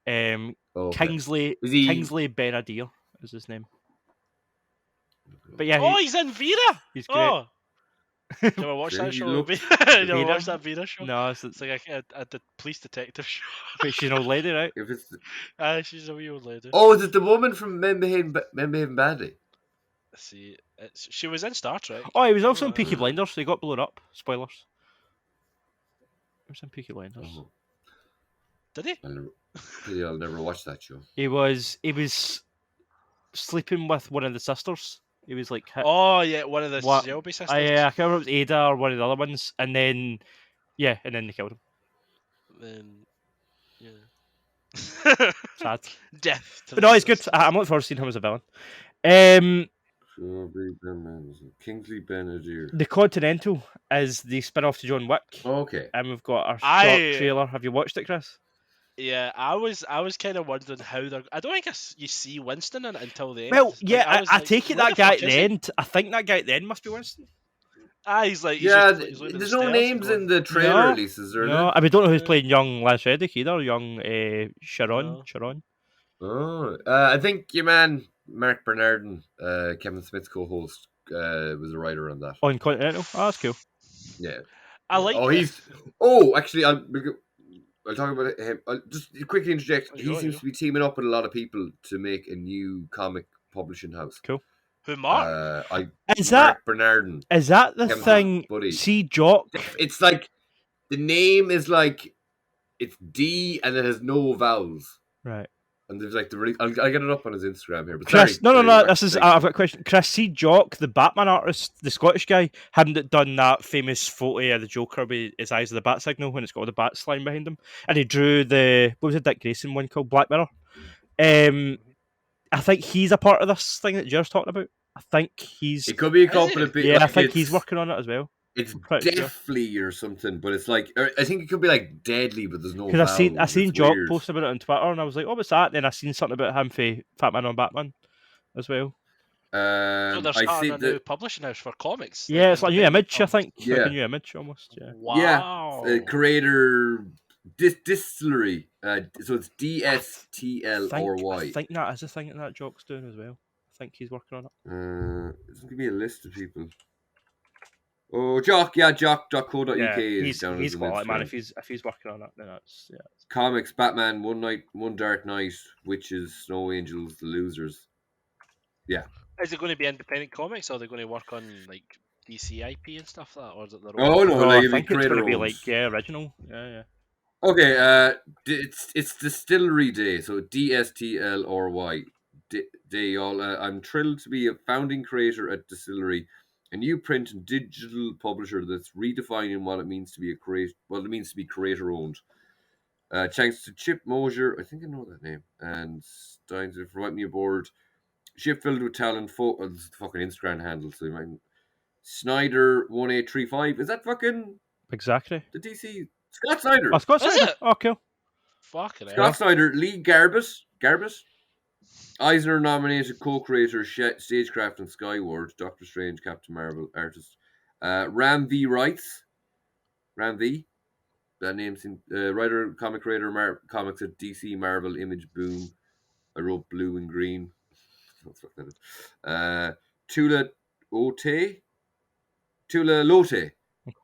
Kingsley Benadir is his name. But yeah, he's in Vera. He's great. You ever watch that show? You ever watch that Vera show? No, it's like a police detective show. But she's an old lady, right? If it's she's a wee old lady. Oh, is it the woman from Men Behaving Badly? See, she was in Star Trek. Oh, he was also in Peaky Blinders. They got blown up. Spoilers. He was in Peaky Blinders. Oh. Did he? I'll never watch that show. He was sleeping with one of the sisters. He was like, one of the Shelby sisters. I can't remember if it was Ada or one of the other ones, and then they killed him. Then, yeah. Sad. Death. But no, he's good. I'm looking forward to seeing him as a villain. Kingsley Benadir. The Continental is the spin-off to John Wick. Okay. And we've got our short trailer. Have you watched it, Chris? Yeah, I was kind of wondering how they're. I don't think you see Winston in it until the end. Well, yeah, I take it that guy at the end. I think that guy at the end must be Winston. He's like, he's looking at the there's no stairs names going, in the trailer releases, are No, there? and we don't know who's playing young Lance Reddick either. Young Sharon. Oh, I think your man Mark Bernardin, Kevin Smith's co-host, was a writer on that. On Continental. Oh, that's cool. Yeah. I like. Actually, I'll talk about him. I'll just quickly interject. He seems to be teaming up with a lot of people to make a new comic publishing house. Cool. Who, Mark? Mark Bernardin. Is that the Kevin thing? Buddy. See, Jock. It's like the name is like it's D and it has no vowels. Right. And there's like I'll get it up on his Instagram here. But Chris, sorry, no. This is I've got a question. Chris, see, Jock, the Batman artist, the Scottish guy, hadn't done that famous photo of the Joker with his eyes of the bat signal when it's got all the bats flying behind him, and he drew what was the Dick Grayson one called Black Mirror. I think he's a part of this thing that Jer's talking about. I think he's. It could be a couple of people. Yeah, I think he's working on it as well. It's Deathly or something, but it's like I think it could be like Deadly, but there's no. Because I seen Jock post about it on Twitter, and I was like, "Oh, what's that?" And then I seen something about him for Fat Man on Batman as well. So they're starting a new publishing house for comics. Yeah, it's like New Image, I think. Yeah, like a New Image almost. Yeah. Wow. Yeah, creator Distillery. So it's DSTLRY. I think that is a thing that Jock's doing as well. I think he's working on it. There's gonna be a list of people. Oh, Jock.co.uk is down he's as quite man. If he's working on it, then that's Comics, Batman, One Dark Night, Witches, Snow Angels, The Losers. Yeah. Is it going to be independent comics, or are they going to work on like DC IP and stuff like that, or is it their own? Oh no, I think it's going to be like original. Yeah. Okay, it's Distillery Day, so DSTLRY Day. Y'all, I'm thrilled to be a founding creator at Distillery, a new print and digital publisher that's redefining what it means to be creator owned. Thanks to Chip Mosier, I think I know that name, and Stein for writing me aboard. Ship filled with talent. This is the fucking Instagram handle, so you might. Snyder1835. Is that fucking exactly the DC? Scott Snyder. Oh, Scott Snyder. Oh, cool. Fucking Scott Snyder, Lee Garbus, Eisner nominated co-creator Stagecraft and Skyward, Doctor Strange, Captain Marvel, artist. Ram V writes. Ram V. That name's writer, comic creator, comics at DC, Marvel, Image, Boom. I wrote blue and green. Tula Lote,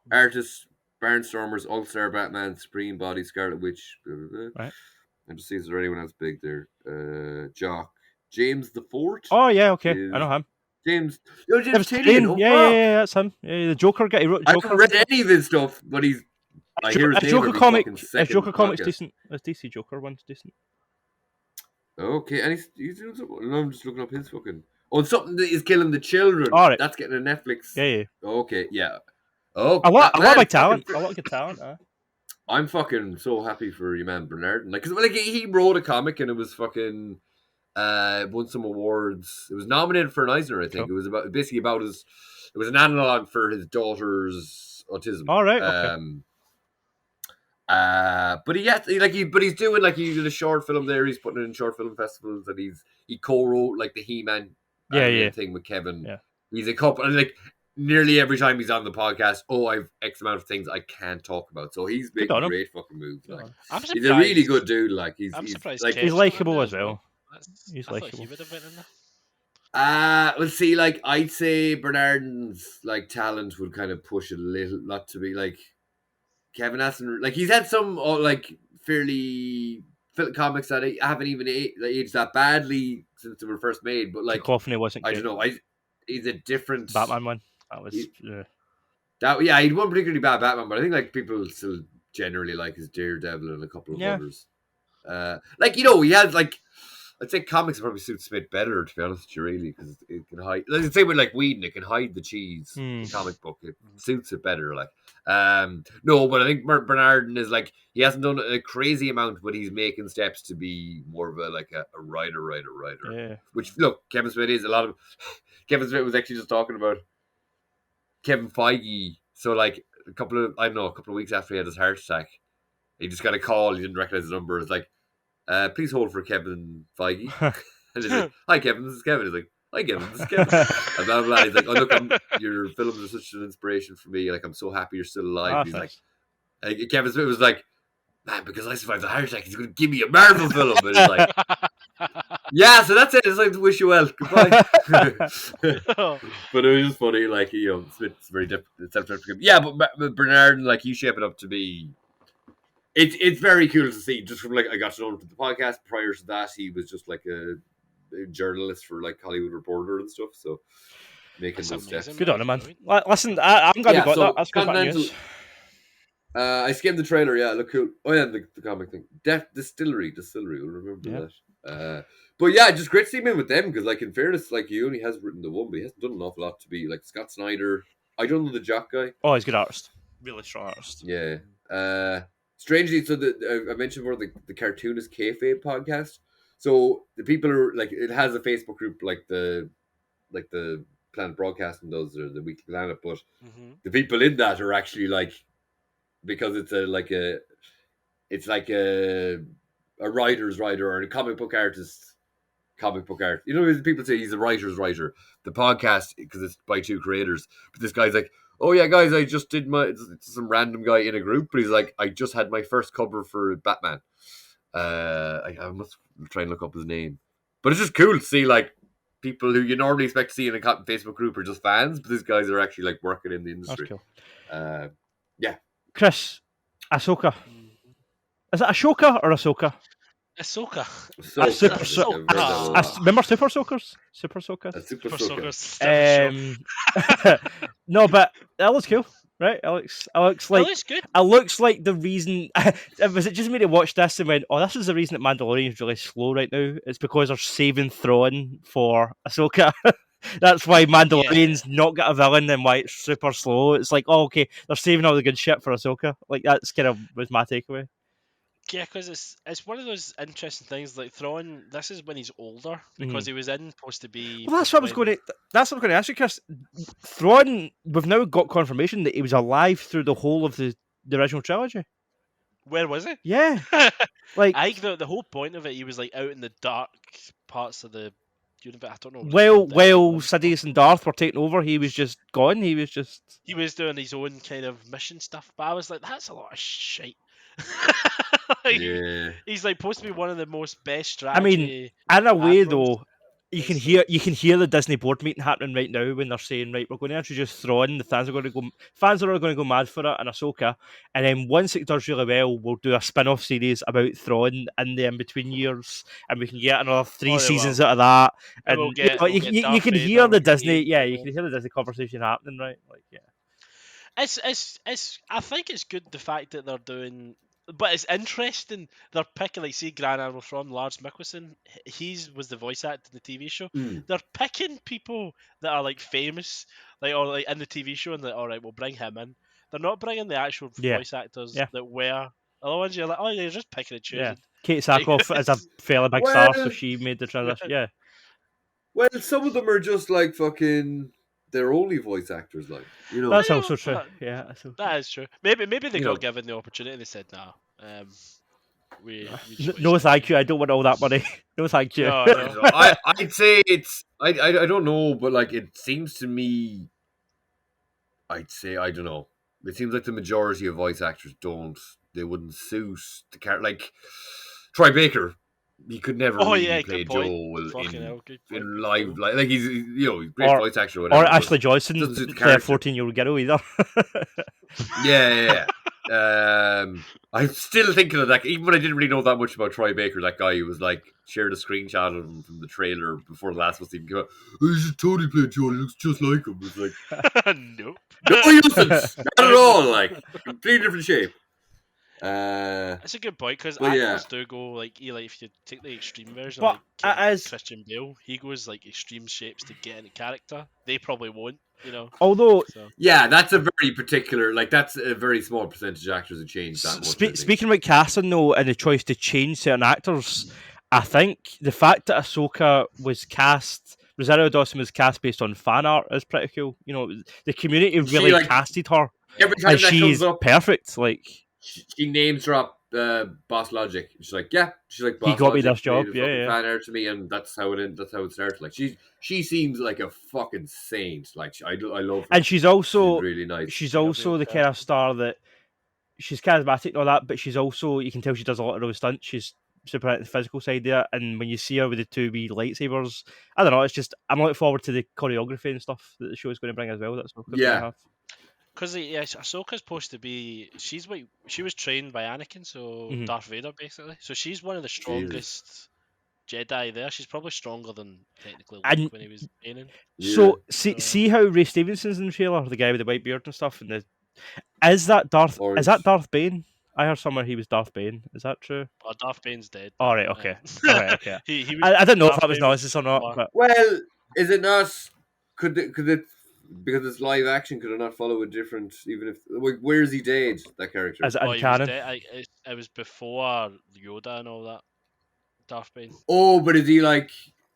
artist, Barnstormers, All-Star Batman, Supreme Body, Scarlet Witch. Blah, blah, blah. Right. And just see is there anyone else big there. Jock. James the Fort. Oh yeah, okay. I know him. James Tynion. Yeah, that's him. Yeah, the Joker guy. He wrote Joker. I haven't read any of his stuff, but he's. Joker comics decent. Is DC Joker one's decent. Okay, and he's doing something. I'm just looking up his fucking. Oh, something that is killing the children. All right. That's getting a Netflix. Yeah. Okay, yeah. Oh, I love my talent. I love good talent. I'm fucking so happy for you, man, Bernard. Like, cause he wrote a comic and it was fucking won some awards. It was nominated for an Eisner, I think. Cool. It was basically about his. It was an analog for his daughter's autism. All right. Okay. But he's doing like he did a short film there. He's putting it in short film festivals, and he co-wrote like the He-Man thing with Kevin. Yeah. He's a couple, and like nearly every time he's on the podcast, I've X amount of things I can't talk about. So he's making great fucking moves. Like he's a really good dude. Like he's likable as well. He's likable. He would have been in there. We'll see. Like I'd say Bernardin's like talent would kind of push it a little, not to be like. Kevin hasn't like he's had some like fairly comics that haven't even aged that badly since they were first made, but like Coffin wasn't. I don't know. He's a different Batman one. That was he won particularly bad Batman, but I think like people still generally like his Daredevil and a couple of others. He had like I'd say comics probably suits Smith better, to be honest with you, really, because it can hide. Like the same with like Whedon, it can hide the cheese. Comic book, it suits it better. Like, no, but I think Bernardin is like he hasn't done a crazy amount, but he's making steps to be more of a writer. Yeah. Which look, Kevin Smith is a lot of. Kevin Smith was actually just talking about Kevin Feige. So like a couple of weeks after he had his heart attack, he just got a call. He didn't recognize his number. It's like. Please hold for Kevin Feige. And he's like, hi Kevin, this is Kevin. He's like, I get it. Just get it. And blah, blah, blah. He's like, oh, look, your films are such an inspiration for me. Like, I'm so happy you're still alive. Ah, He's thanks. like, Kevin Smith was like, man, because I survived the heart attack, he's going to give me a Marvel film. And it's like, yeah, so that's it. It's like to wish you well. Goodbye. But it was just funny. Like, Smith's very self-deprecating. Yeah, but Bernard, like, he's shaping up to be. It's very cool to see. Just from like I got to know him from the podcast. Prior to that, he was just like a journalist for like Hollywood Reporter and stuff. So making those steps. Good on him, man. Listen, I'm glad you got that. That's good news. I skimmed the trailer. Yeah, look cool. Oh yeah, the comic thing. Distillery. We'll remember that. But yeah, just great to see him in with them because, like, in fairness, like he only has written the one, but he hasn't done an awful lot to be like Scott Snyder. I don't know the Jock guy. Oh, he's a good artist. Really strong artist. Yeah. Strangely, so I mentioned before the Cartoonist Kayfabe podcast. So the people are like, it has a Facebook group like the Planet Broadcasting does, or the Weekly Planet, but the people in that are actually like, because it's like a writer's writer or a comic book art. You know, people say he's a writer's writer. The podcast, because it's by two creators, but this guy's like, oh yeah, guys, I just did it's some random guy in a group, but he's like, I just had my first cover for Batman. I must try and look up his name, but it's just cool to see like people who you normally expect to see in a Facebook group are just fans, but these guys are actually like working in the industry. That's cool. Yeah. Chris, Ahsoka. Is it Ashoka or Ahsoka? Ahsoka. Remember Super Soakers? Super Soakers? Super Soakers. No, but that looks cool, right? It looks like, it looks good. It looks like the reason. Was it just me to watch this and went, oh, this is the reason that Mandalorian is really slow right now? It's because they're saving Thrawn for Ahsoka. That's why Mandalorian's not got a villain and why it's super slow. It's like, oh, okay, they're saving all the good shit for Ahsoka. Like, that's kind of was my takeaway. Yeah, because it's one of those interesting things. Like Thrawn, this is when he's older because he was supposed to be. Well, that's what I was going to ask you, Chris. Thrawn, we've now got confirmation that he was alive through the whole of the original trilogy. Where was he? Yeah, like I think the whole point of it, he was like out in the dark parts of the universe. I don't know. Well, Sidious and Darth were taking over. He was just gone. He was doing his own kind of mission stuff. But I was like, that's a lot of shit. He's like supposed to be one of the most best strategy. I mean, in a way though, you can hear the Disney board meeting happening right now when they're saying, right, we're going to introduce Thrawn. The fans are going to go mad for it, and Ahsoka. And then once it does really well, we'll do a spin-off series about Thrawn in the in-between years, and we can get another 3 seasons out of that. And you can hear the Disney, you can hear the Disney conversation happening, right? Like, yeah. It's. I think it's good the fact that they're doing, but it's interesting. They're picking, like, see, Grand Admiral from Lars Mikkelsen. He was the voice actor in the TV show. They're picking people that are like famous, like, or like in the TV show, and like, all right, we'll bring him in. They're not bringing the actual voice actors that were. Other ones you're like, oh, you're just picking and choosing. Yeah, Kate Sackhoff is a fairly big star, so she made the transition. Yeah. Well, some of them are just like fucking. They're only voice actors, like, you know. That's also true. That is true. Maybe they got given the opportunity. They said, "Nah, no, thank you. I don't want all that money. No, thank you." No. I'd say it's. I don't know, but like it seems to me. I'd say I don't know. It seems like the majority of voice actors don't. They wouldn't suit the character. Like Troy Baker. He could never play Joel in live. Like he's great voice actor. Or whatever, Ashley Johnson doesn't play a 14-year-old girl either. Yeah. I'm still thinking of that. Even when I didn't really know that much about Troy Baker, that guy who was like shared a screenshot of him from the trailer before the last one even came out. Oh, he should totally play Joel. He looks just like him. It's like nope. No, he doesn't. Not at all. Like completely different shape. That's a good point because actors do go like if you take the extreme version, like Christian Bale, he goes like extreme shapes to get into character. They probably won't, Although, that's a very particular, like that's a very small percentage of actors who change that much. Speaking about casting though, and the choice to change certain actors, I think the fact that Ahsoka was cast. Rosario Dawson was cast based on fan art is pretty cool. The community really casted her, every time and she's perfect. Like. She names drop Boss Logic. She's like, yeah. She's like, Boss he got Logic me this job. made a Yeah, fucking yeah. fan art to me, and that's how it started. Like she seems like a fucking saint. Like I love her. And she's also really nice. She's also the kind of star that she's charismatic and all that, but she's also, you can tell she does a lot of those stunts. She's super into the physical side there, and when you see her with the 2 wee lightsabers, I don't know. It's just I'm looking forward to the choreography and stuff that the show is going to bring as well. That's what Yeah. have. Because Ahsoka's supposed to be, she was trained by Anakin, so Darth Vader basically. So she's one of the strongest Jedi there. She's probably stronger than technically Luke when he was training. So see how Ray Stevenson's in the trailer, the guy with the white beard and stuff, and is that Darth Bane? I heard somewhere he was Darth Bane. Is that true? Oh, Darth Bane's dead. All right, okay. All right, okay. I didn't know if that was nonsense or not. But... Well, is it not? Could it? Because it's live action, could it not follow a different? Even if where is he dead? That character. Is it in canon? It was before Yoda and all that. Darth Bane. Oh, but is he like?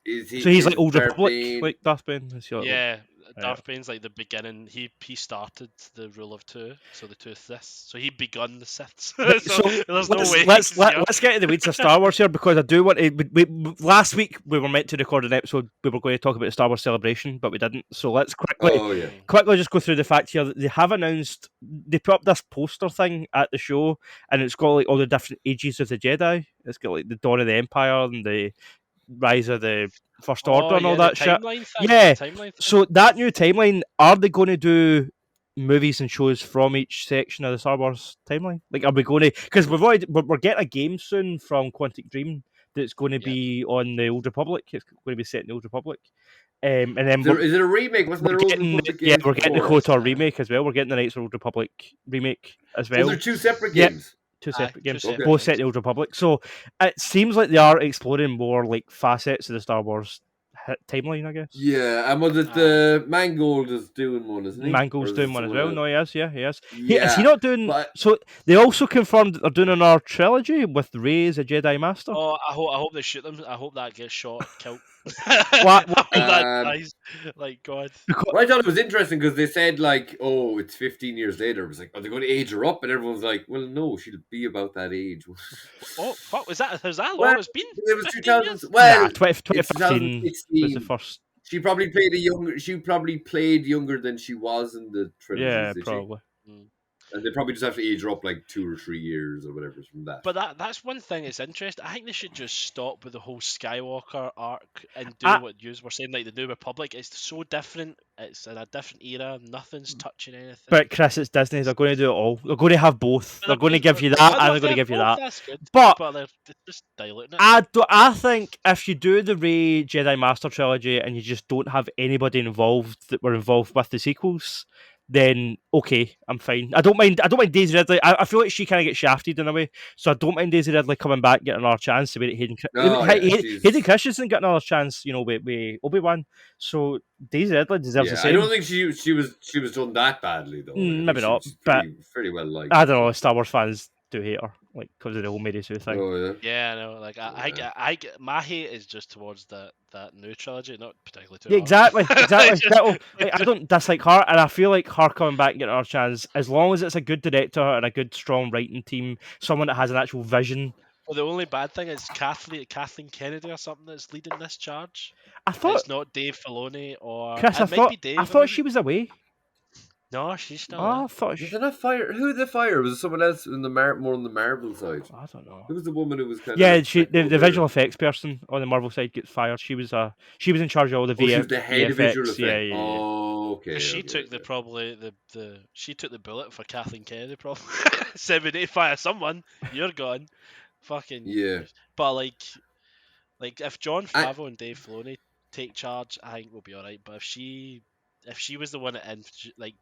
Is he? So he's like Old Republic, like Darth Bane. Yeah. Darth Bane's like the beginning. He started the rule of 2, so the 2 Siths. So he begun the Siths. so there's no way. Let's get into the weeds of Star Wars here, because I do want to. Last week we were meant to record an episode. We were going to talk about the Star Wars Celebration, but we didn't. So let's quickly just go through the fact here that they have announced. They put up this poster thing at the show, and it's got like all the different ages of the Jedi. It's got like the Dawn of the Empire and the Rise of the First Order and all that shit. Yeah. So that new timeline, are they going to do movies and shows from each section of the Star Wars timeline? Like, are we going to? Because we're getting a game soon from Quantic Dream that's going to be on the Old Republic. It's going to be set in the Old Republic. And then is it a remake? Wasn't there Old Republic games? We're getting the KOTOR remake as well. We're getting the Knights of the Old Republic remake as well. So they're 2 separate games. 2 separate games, both set in the Old Republic. So it seems like they are exploring more like facets of the Star Wars timeline, I guess. Yeah, and was it the Mangold is doing one, isn't he? Mangold's doing one as well. No, he is. Yeah, he is. Yeah, is he not doing? So they also confirmed that they're doing another trilogy with Rey as a Jedi Master. Oh, I hope they shoot them. I hope that gets shot, killed. What? That dies. Like, God. Well, I thought it was interesting because they said like, oh, it's 15 years later. It was like, are they going to age her up? And everyone's like, well, no, she'll be about that age. Oh, what was that? Has that long it's been? It was 2000. Well, 2015 was the first. She probably played younger than she was in the trilogy. Yeah, probably. And they probably just have to age her up like 2 or 3 years or whatever from that. But that's one thing that's interesting. I think they should just stop with the whole Skywalker arc and do what you were saying, like the New Republic. It's so different. It's in a different era. Nothing's touching anything. But Chris, it's Disney. They're going to do it all. They're going to have both. They're going to give you that, and they're going to give you that. That's good. But they're just diluting it. I think if you do the Rey Jedi Master trilogy and you just don't have anybody involved that were involved with the sequels, then okay, I'm fine. I don't mind Daisy Ridley. I feel like she kind of gets shafted in a way, so I don't mind Daisy Ridley coming back, getting another chance. The way that Hayden Christensen got another chance, with Obi-Wan. So Daisy Ridley deserves the same. I don't think she was done that badly though. Maybe not, but pretty well liked. I don't know. Star Wars fans do hate her, like because of the whole Mary Sue thing. Oh, yeah, I know. Like I get my hate is just towards that new trilogy, not particularly to her. Exactly. Like, I don't dislike her, and I feel like her coming back and getting her chance, as long as it's a good director and a good strong writing team, someone that has an actual vision. Well, the only bad thing is Kathleen Kennedy or something that's leading this charge. I thought it's not Dave Filoni or Chris. I thought she was away. No, she's still. I thought she... Did I fire? Who did they fire? Was it someone else in the more on the Marvel side? I don't know. Who was the woman who was kind of... the visual effects person on the Marvel side gets fired. She was in charge of all the VFX. She was the head of visual effects. Yeah. Oh, okay. She took she took the bullet for Kathleen Kennedy. Probably 70 fire someone. You're gone. Fucking yeah. But like if Jon Favreau and Dave Filoni take charge, I think we'll be all right. But if she was the one that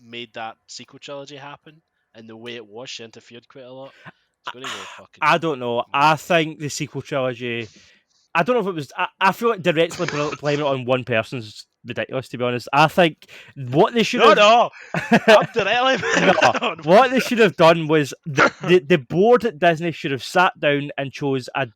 made that sequel trilogy happen, and the way it was, she interfered quite a lot. It's going to go fucking... I don't know. I think the sequel trilogy... I don't know if it was... I feel like directly blaming it on one person's ridiculous, to be honest. I think what they should have... No! I'm directly... What they should have done was... The board at Disney should have sat down and chose a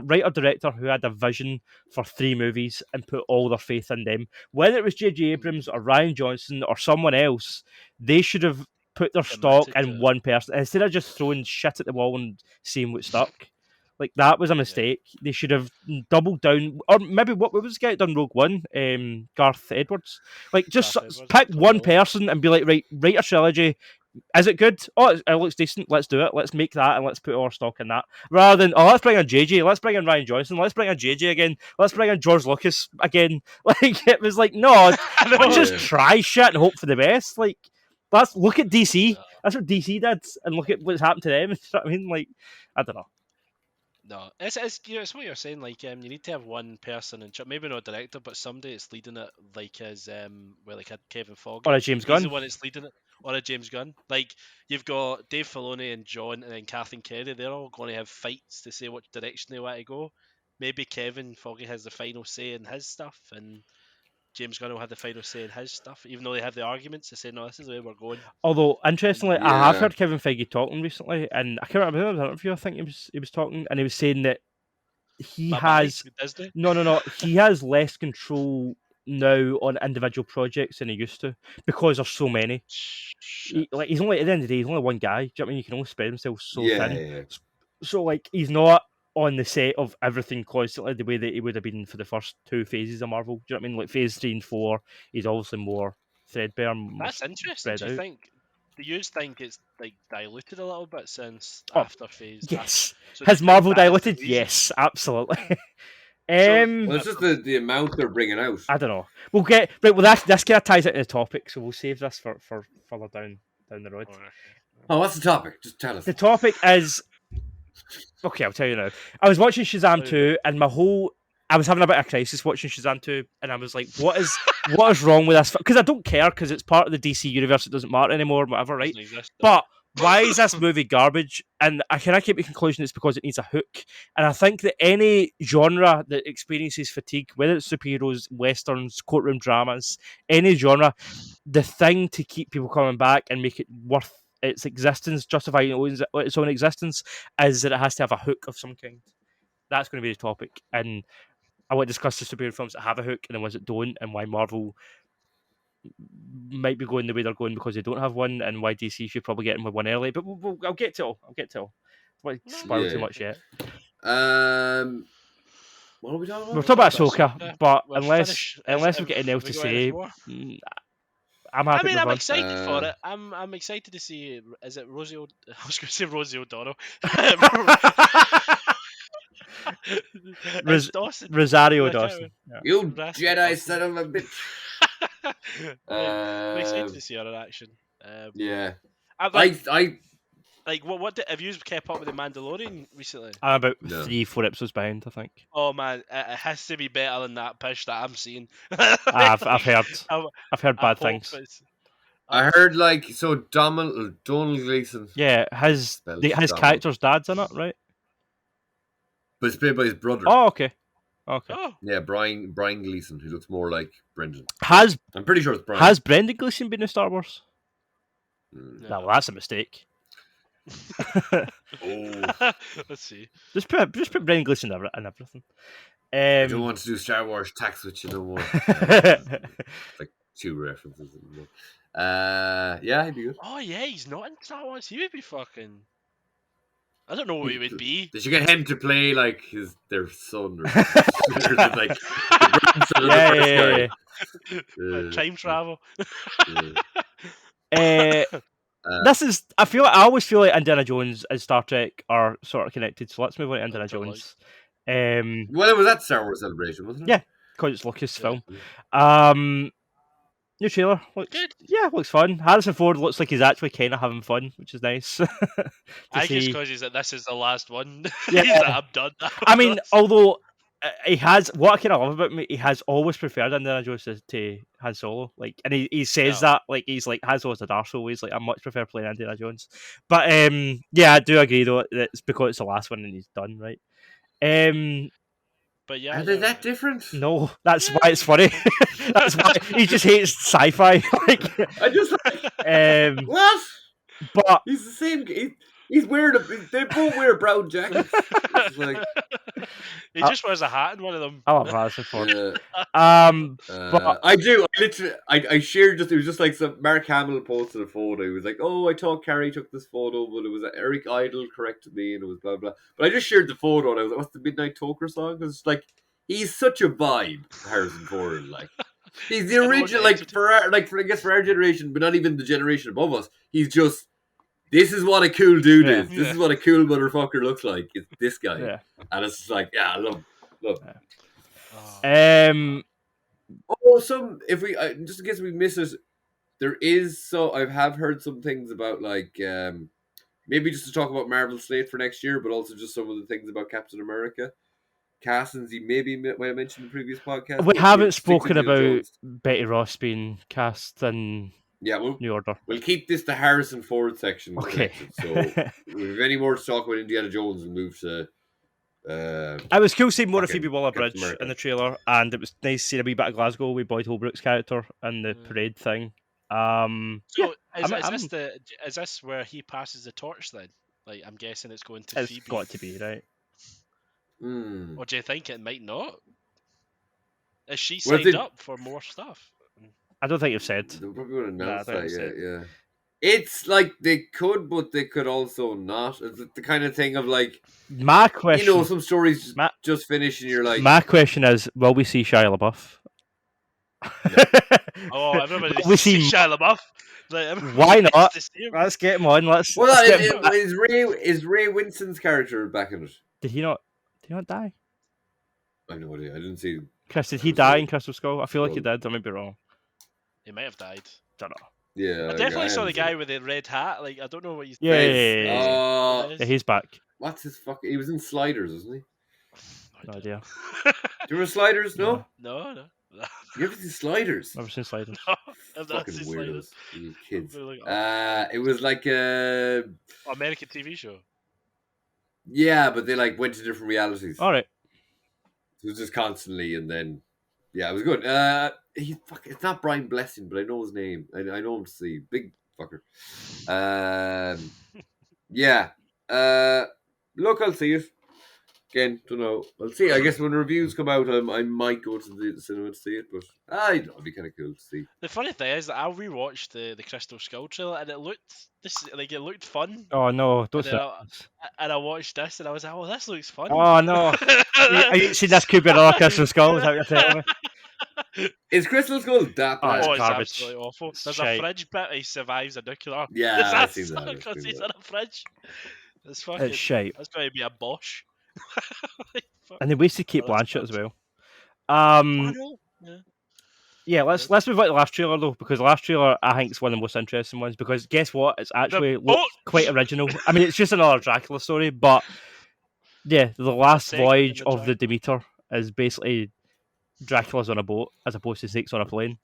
writer-director who had a vision for 3 movies and put all their faith in them. Whether it was J.J. Abrams or Rian Johnson or someone else, they should have put their stock Committed in to one person instead of just throwing shit at the wall and seeing what stuck. Like that was a mistake. They should have doubled down, or maybe what was the guy that done Rogue One? Garth Edwards. Like just Garth Edwards, pick Tom one Holland. person and be like, right, write a trilogy. Is it good? Oh, it looks decent. Let's do it. Let's make that and let's put our stock in that. Rather than, let's bring in JJ. Let's bring in Ryan Johnson. Let's bring in JJ again. Let's bring in George Lucas again. Like, it was like, no, let's just try shit and hope for the best. Like, let's look at DC. That's what DC did. And look at what's happened to them. You know what I mean? Like, I don't know. No, it's it's what you're saying. Like, you need to have one person, and maybe not a director, but somebody that's leading it, like as well, like a Kevin Feige or a James Gunn. He's the one that's leading it, or a James Gunn. Like you've got Dave Filoni and John, and then Kathleen Kennedy. They're all going to have fights to say what direction they want to go. Maybe Kevin Feige has the final say in his stuff, and James Gunn will have the final say in his stuff, even though they have the arguments to say, no, this is the way we're going. Although, interestingly, I have heard Kevin Feige talking recently, and I can't remember the interview. I think he was talking, and he was saying that he has he has less control now on individual projects than he used to because there's so many. He's only at the end of the day, he's only one guy. Do you know what I mean? You can only spread himself so thin. Yeah. So like, he's not on the set of everything constantly the way that he would have been for the first two phases of Marvel. Do you know what I mean? Like phase 3 and 4, he's obviously more threadbare. That's interesting. Do you think it's like diluted a little bit since after phase? Yes. Has Marvel diluted? Yes, absolutely. Well, it's just the amount they're bringing out. I don't know. We'll get right. Well, this kind of ties into the topic, so we'll save this for further down the road. Oh, what's the topic? Just tell us. The topic is okay. I'll tell you now. I was watching Shazam 2, and I was having a bit of a crisis watching Shazam 2, and I was like, what is wrong with this? Because I don't care, because it's part of the DC universe. It doesn't matter anymore, whatever, right? But why is this movie garbage? And I came to the conclusion it's because it needs a hook. And I think that any genre that experiences fatigue, whether it's superheroes, westerns, courtroom dramas, any genre, the thing to keep people coming back and make it worth its existence, justify its own existence, is that it has to have a hook of some kind. That's going to be the topic. And I want to discuss the superhero films that have a hook and the ones that don't, and why Marvel might be going the way they're going because they don't have one, and why DC should probably get in with one early. But I'll get to it all. I won't spoil too much yet. What are we talking about? We're talking about Ahsoka, but unless we get anything else to say, I'm happy. I'm excited for it. I'm excited to see. Is it Rosie? I was going to say Rosie O'Donnell. Rosario Dawson. Yeah. You Jedi son of a bitch. I'm excited to see her in action. Yeah. I what have you kept up with the Mandalorian recently? I'm about 3-4 episodes behind, I think. Oh man, it has to be better than that pish that I'm seeing. I've heard bad things. I heard Donald Gleason. Yeah, his character's dad's in it, right? But it's played by his brother. Oh, okay. Oh. Yeah, Brian Gleason, who looks more like Brendan. I'm pretty sure it's Brian. Has Brendan Gleason been in Star Wars? No, well, that's a mistake. Let's see. Just put Brendan Gleason in everything. I don't want to do Star Wars tax with you no more. Like 2 references. Yeah, he'd be good. Oh yeah, he's not in Star Wars. He would be fucking. I don't know what he would be. They should get him to play like their son or like yeah. Time travel. This is. I always feel like Indiana Jones and Star Trek are sort of connected. So let's move on to Indiana Jones. Well, it was at Star Wars Celebration, wasn't it? Yeah, because it's Lucasfilm. New trailer looks good. Yeah, looks fun. Harrison Ford looks like he's actually kind of having fun, which is nice. I guess because he's like, this is the last one. Yeah. He's like, I'm done. I mean, although he has, what I kind of love about me, he has always preferred Indiana Jones to Han Solo. Like, and he says that, like, he's like, Han Solo's a Dark Soul. He's like, I much prefer playing Indiana Jones. But yeah, I do agree though that it's because it's the last one and he's done, right? But yeah, are they that different? No, that's why it's funny. That's why he just hates sci-fi. I just what? But he's the same. He's wearing they both wear brown jackets. It's like, he just wears a hat in one of them. I love Harrison Ford. But I do. I literally, I shared it was just like some Mark Hamill posted a photo. He was like, "Oh, I thought Carrie took this photo, but it was Eric Idle corrected me, and it was blah blah." But I just shared the photo, and I was like, "What's the Midnight Toker song?" Because it's like he's such a vibe, Harrison Ford. Like he's the original, like for I guess for our generation, but not even the generation above us. He's just. This is what a cool dude is. This is what a cool motherfucker looks like. It's this guy, and it's just like, I love. If we just in case we miss it, there is I have heard some things about like maybe just to talk about Marvel slate for next year, but also just some of the things about Captain America. Castings you maybe might have mentioned in the previous podcast. We haven't spoken about Betty Ross being cast in New Order. We'll keep this the Harrison Ford section connected. So if we have any more to talk about Indiana Jones, we'll move to. I was cool seeing more of Phoebe Waller-Bridge in the trailer, and it was nice seeing a wee bit of Glasgow with Boyd Holbrook's character and the parade thing. So is this where he passes the torch then? Like I'm guessing it's going to Phoebe. It's got to be, right? Or do you think it might not? Is she signed up for more stuff? I don't think you've said. They probably would announce that, yeah. It's like they could, but they could also not. It's the kind of thing of like my question. Some stories just finish, and you're like. My question is: will we see Shia LaBeouf? Oh, everybody see Shia LaBeouf. Like, why not? Let's get him on. Is Ray Winston's character back in it? Did he not die? I have no idea. I didn't see. Chris, did he die in Crystal Skull? I feel like he did. I might be wrong. He might have died. Don't know. Yeah, I definitely saw the guy with the red hat. Like I don't know what he's. Yeah, he's back. What's his fucking? He was in Sliders, wasn't he? No idea. Do you remember Sliders? No. No. You ever seen Sliders? Never seen Sliders. No, I've fucking seen weirdos, you kids. Like, it was like a American TV show. Yeah, but they like went to different realities. All right. It was just constantly, and then it was good. It's not Brian Blessing, but I know his name. I know him to see big fucker. Look, I'll see it. Again, don't know. I'll see. I guess when reviews come out, I might go to the cinema to see it, but I know it'd be kind of cool to see. The funny thing is that I rewatched the Crystal Skull trailer, and it looked fun. Oh no, don't say. And I watched this, and I was like, "Oh, this looks fun." Oh no! Are you see this could be another Crystal Skull? Is that what you're telling me? Is Crystal Skull that bad? Oh, it's garbage. absolutely awful. There's a fridge bit. He survives a nuclear. Yeah, I've seen that. Because he's in a fridge. It's fucking. It's shite. That's going to be a Bosch. And they wasted Kate Blanchett as well. Yeah, let's move on to the last trailer though, because the last trailer I think is one of the most interesting ones. Because guess what? It's actually quite original. I mean, it's just another Dracula story, but yeah, the last voyage of the Demeter is basically Dracula's on a boat as opposed to Snakes on a plane.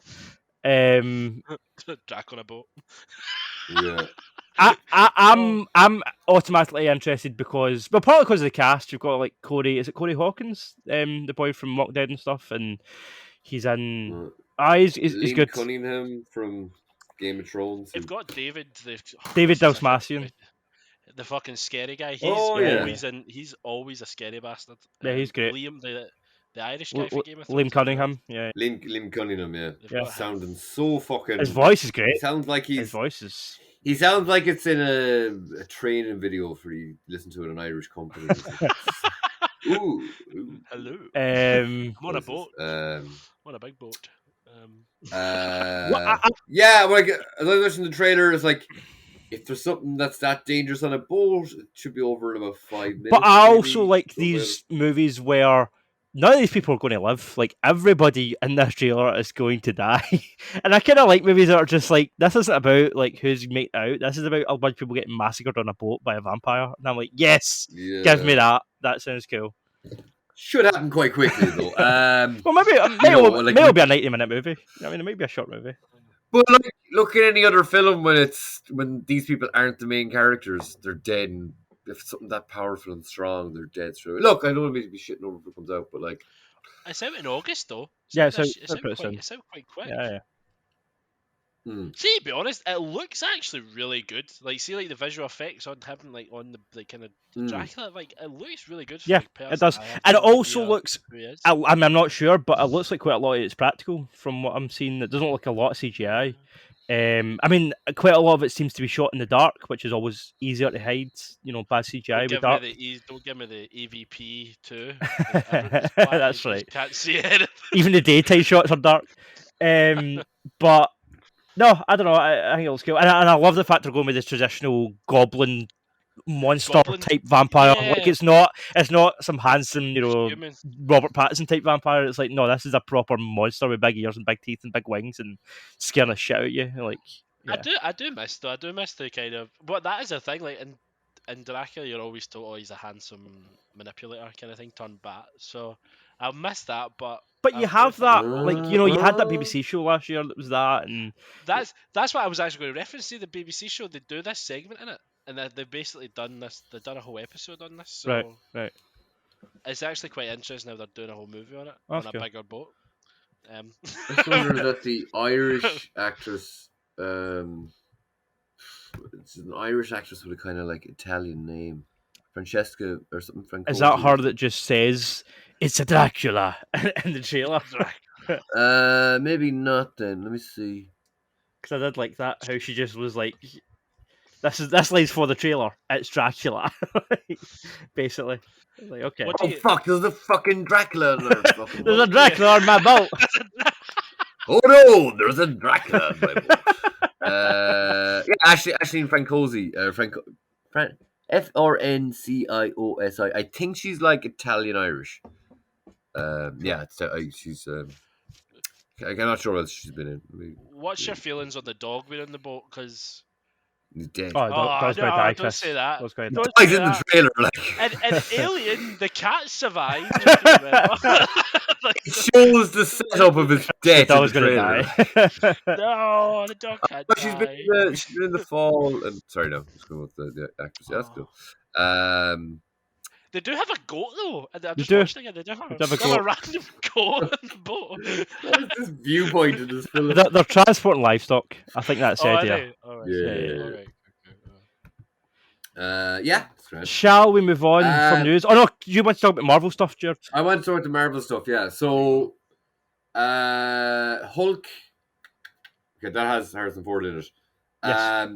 Drac on a boat. Yeah. I'm automatically interested because, well, partly because of the cast. You've got like Corey. Is it Corey Hawkins, the boy from Walk Dead and stuff, and he's in. He's good. Cunningham from Game of Thrones. They've got David Dalmatian, the fucking scary guy. He's always a scary bastard. Yeah, he's great. Liam, the Irish guy for Game of Thrones. Liam Cunningham, yeah. Liam Cunningham, yeah. Sounding so fucking. His voice is great. It sounds like his voice is. He sounds like it's in a training video for you listen to in an Irish company. Ooh. Hello. I'm on a boat. I'm on a big boat. Like as I listened to the trailer, it's like if there's something that's that dangerous on a boat, it should be over in about 5 minutes. But I also like these movies where none of these people are going to live. Like, everybody in this trailer is going to die. And I kind of like movies that are just like, this isn't about like who's made out. This is about a bunch of people getting massacred on a boat by a vampire. And I'm like, yes, give me that. That sounds cool. Should happen quite quickly, though. Well, maybe it'll be a 90-minute movie. I mean, it might be a short movie. But look at any other film when these people aren't the main characters, they're dead. And if it's something that powerful and strong, they're dead straight. Look, I don't want to be shitting over if it comes out, but like, it's out in August though. It's out quite quick. Yeah. See, to be honest, it looks actually really good. Like, see, like the visual effects on him, like on the kind of Dracula, like it looks really good. For, Yeah, like, it does, I have and it no also idea looks. who he is. I'm not sure, but it looks like quite a lot of it's practical from what I'm seeing. It doesn't look like a lot of CGI. I mean, quite a lot of it seems to be shot in the dark, which is always easier to hide, bad CGI with dark. Don't give me the EVP too. Everything's black. That's You right. just can't see anything. Even the daytime shots are dark. But no, I don't know. I think it looks cool, and I love the fact they're going with this traditional goblin monster type vampire. Yeah. Like it's not some handsome, Human. Robert Pattinson type vampire. It's like, no, this is a proper monster with big ears and big teeth and big wings and scaring the shit out of you. Like, yeah. I do miss the kind of, but that is a thing. Like in Dracula, you're always told, oh, he's a handsome manipulator kind of thing turned bat. So I miss that, but you have that, like, you had that BBC show last year that was that, and that's what I was actually going to reference to the BBC show. They do this segment in it, and they've basically done this. They've done a whole episode on this. So right. It's actually quite interesting how they're doing a whole movie on it That's on a cool. bigger boat. I was wondering that the Irish actress, it's an Irish actress with a kind of like Italian name, Francesca or something. Francosi. Is that her that just says it's a Dracula in the trailer? Maybe not. Then let me see. Because I did like that how she just was like, this line's for the trailer. It's Dracula, basically. Like, okay. Fuck! There's a fucking Dracula in there. There's a Dracula on my boat. Oh no! There's a Dracula on my boat. Yeah, Ashley Francosi, Franciosi. I think she's like Italian Irish. Yeah, she's. I'm not sure what else she's been in. What's your feelings on the dog being on the boat? Because he's dead. Oh, that was going to die, don't say that. He dies in the trailer, like. And Alien, the cat survived. It shows the setup of his death. That was going to die. No, the dog can't die. She's been in the fall. And sorry, no, just going with the actress. Yeah, that's cool. They do have a goat though. I'm just watching it. They do have a random goat on the boat. What is this viewpoint in this film? They're transporting livestock. I think that's the idea. Yeah. Shall we move on from news? Oh no, you want to talk about Marvel stuff, Jerd? I want to talk about the Marvel stuff. Yeah. So, Hulk. Okay, that has Harrison Ford in it. Yes.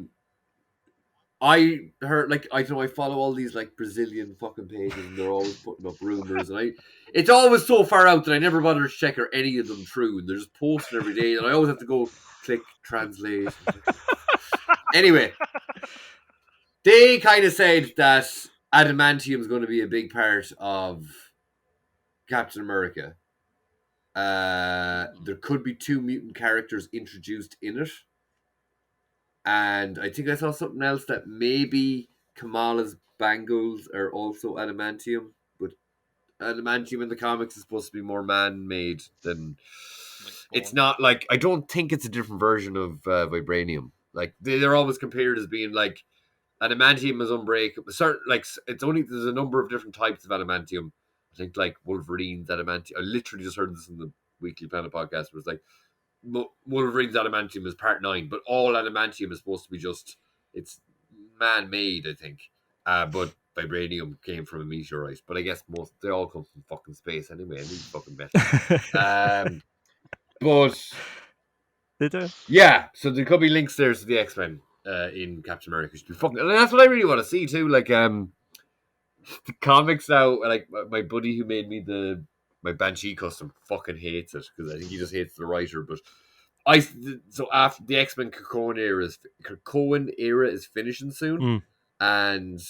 I heard, like, I don't know, I follow all these like Brazilian fucking pages and they're always putting up rumors and it's always so far out that I never bother to check are any of them true, and they're just posting every day and I always have to go click translate. Anyway, they kind of said that adamantium is going to be a big part of Captain America. There could be 2 mutant characters introduced in it. And I think I saw something else that maybe Kamala's bangles are also adamantium, but adamantium in the comics is supposed to be more man-made than. It's not like, I don't think it's a different version of vibranium. Like they're always compared as being like adamantium is unbreakable. Certain like it's only there's a number of different types of adamantium. I think like Wolverine's adamantium. I literally just heard this in the Weekly Planet podcast. Where it's like. Wolverine's adamantium is part 9, but all adamantium is supposed to be just man-made, I think. But vibranium came from a meteorite. But I guess they all come from fucking space anyway. I need fucking better. But they do. Yeah, so there could be links there to the X-Men in Captain America. Should be fucking, and that's what I really want to see too. Like the comics now. Like my buddy who made me my Banshee custom fucking hates it because I think he just hates the writer. But so after the X-Men Krakoan era is finishing soon, and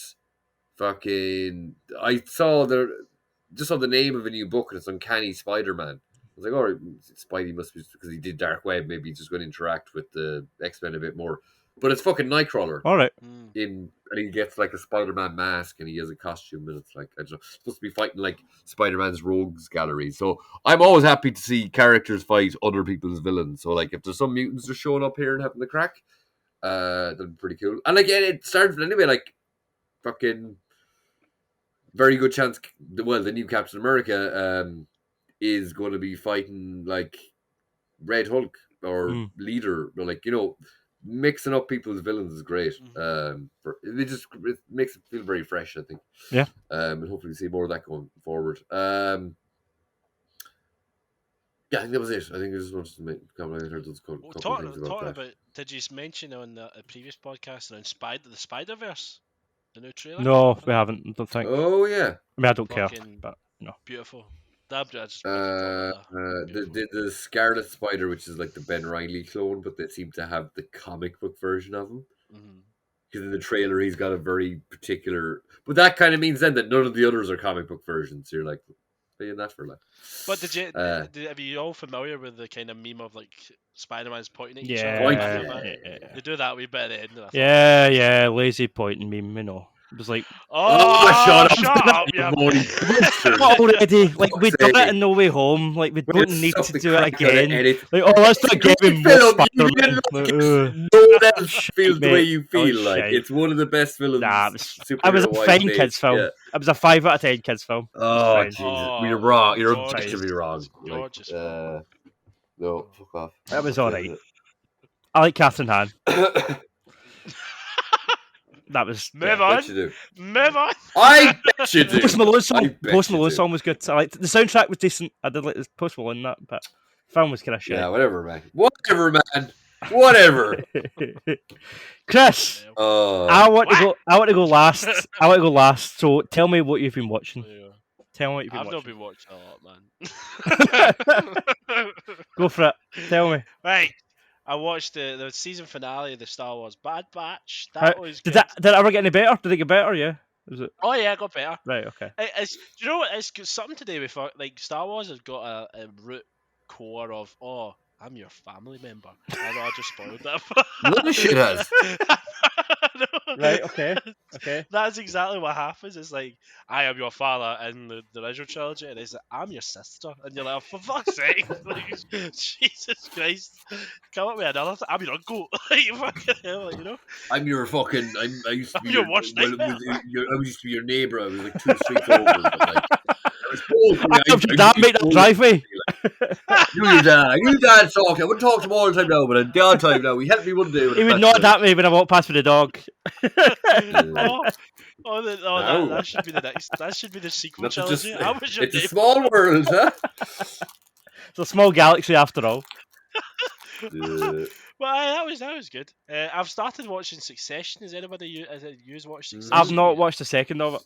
fucking I saw the name of a new book and it's Uncanny Spider-Man. I was like, oh, Spidey must be because he did Dark Web. Maybe he's just going to interact with the X-Men a bit more. But it's fucking Nightcrawler. All right. And he gets like a Spider-Man mask and he has a costume and it's like, I don't know, supposed to be fighting like Spider-Man's rogues gallery. So I'm always happy to see characters fight other people's villains. So like if there's some mutants just showing up here and having the crack, that'd be pretty cool. And like it started anyway, like fucking very good chance. Well, the new Captain America is going to be fighting like Red Hulk or leader. Like, mixing up people's villains is great. It makes it feel very fresh, I think. Yeah. And hopefully see more of that going forward. Yeah, I think that was it. I think I just wanted to comment. I heard those couple things about that. Did you mention on the previous podcast on the Spider-Verse, the new trailer? No, we haven't. I don't think. Oh yeah. I mean, I don't care, but no. Beautiful. The Scarlet Spider, which is like the Ben Reilly clone, but they seem to have the comic book version of him. Because in the trailer, he's got a very particular. But that kind of means then that none of the others are comic book versions. So you're like, paying that for like. But are you all familiar with the kind of meme of like Spider-Man's pointing at each other? Yeah. They do that wee bit at the end. Yeah, lazy pointing meme, It was like, shut up, Not already. Like, we'd done it in No Way Home. Like, we don't need to do it again. Like, let's not get him more Spider-Man. No one else feels the way you feel. It's one of the best villains. It was a fine kids film. Yeah. It was a 5 out of 10 kids film. Oh, Jesus. You're wrong. You're objectively wrong. No, fuck off. That was alright. I like Catherine Hahn. That was move on. I bet you do. Post Malone song was good. I liked the soundtrack was decent. I did like the Post Malone that, but the film was kind of shit. Yeah, whatever, man. Whatever. Chris, I want to go last. I want to go last. So tell me what you've been watching. Tell me what you've been watching. I've not been watching a lot, man. Go for it. Tell me. Right. I watched the season finale of the Star Wars Bad Batch. That was good. Did it ever get any better? Did it get better? Yeah. Was it? Oh yeah, it got better. Right. Okay. Do you know what? It's something to do with like Star Wars has got a root core of I'm your family member. I know I just spoiled that. No shit has. Right. Okay. That's exactly what happens. It's like I am your father in the original trilogy, and it's like I'm your sister, and you're like, for fuck's sake, like, Jesus Christ, come up with another. I'm your uncle. I'm your fucking. I used to be your worst nightmare. I used to be your neighbour. I was like 2 streets over. But, like, your dad made that driveway. Your dad talk. I wouldn't talk to him all the time now, but the odd time now, he helped me one day. He would nod at me when I walked past with the dog. That should be the next. That should be the sequel trilogy. It's a small world, huh? It's a small galaxy after all. Well, that was good. I've started watching Succession. Has anybody watched Succession? I've not watched the second of it.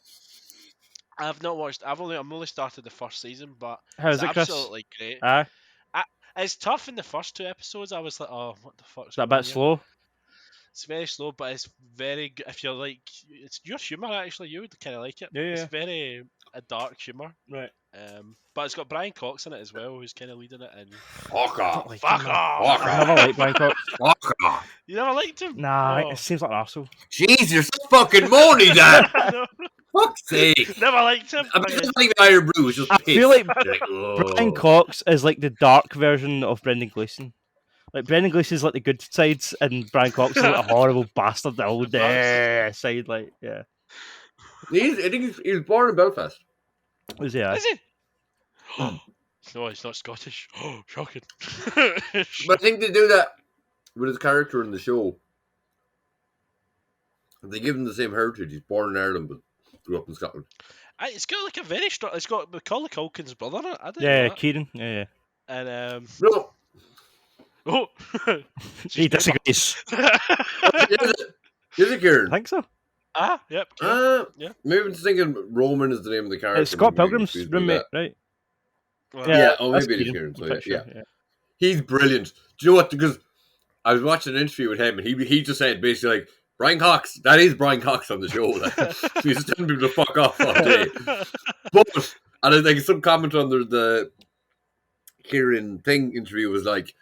I've not watched. I'm only started the first season, but how's it, Chris? Absolutely great. It's tough in the first 2 episodes. I was like, oh, what the fuck? Is that a bit slow? It's very slow, but it's very good. If you're like, it's your humor actually. You would kind of like it. Yeah. It's very a dark humor, right? But it's got Brian Cox in it as well, who's kind of leading it. And fuck off! I never liked Brian Cox. Fuck off! You never liked him? Nah, it seems like an arsehole. Jeez, you're so fucking moany, Dad. Fuck's sake! Never liked him. I'm just like the Iron Bruce. I feel like Brian Cox is like the dark version of Brendan Gleeson. Like Brendan Gleeson's like the good sides, and Brian Cox is like a horrible bastard. The old side, like yeah. I think he was born in Belfast. Is he? Is he? No, he's not Scottish. Oh, shocking. But I think they do that with his character in the show. They give him the same heritage. He's born in Ireland, but grew up in Scotland. It's got like a very strong. It's got Macaulay Culkin's brother in it. I didn't know that. Kieran. Yeah. And no. Oh, he disagrees. Is it Kieran? I think so. Yep. Yeah. Maybe I'm thinking Roman is the name of the character. It's Scott Pilgrim's roommate, right? Well, yeah. Oh, maybe it is Kieran. So, yeah. He's brilliant. Do you know what? Because I was watching an interview with him, and he just said basically like, Brian Cox, that is Brian Cox on the show. So he's just telling people to fuck off all day. But, and I think some comment on the Kieran thing interview was like,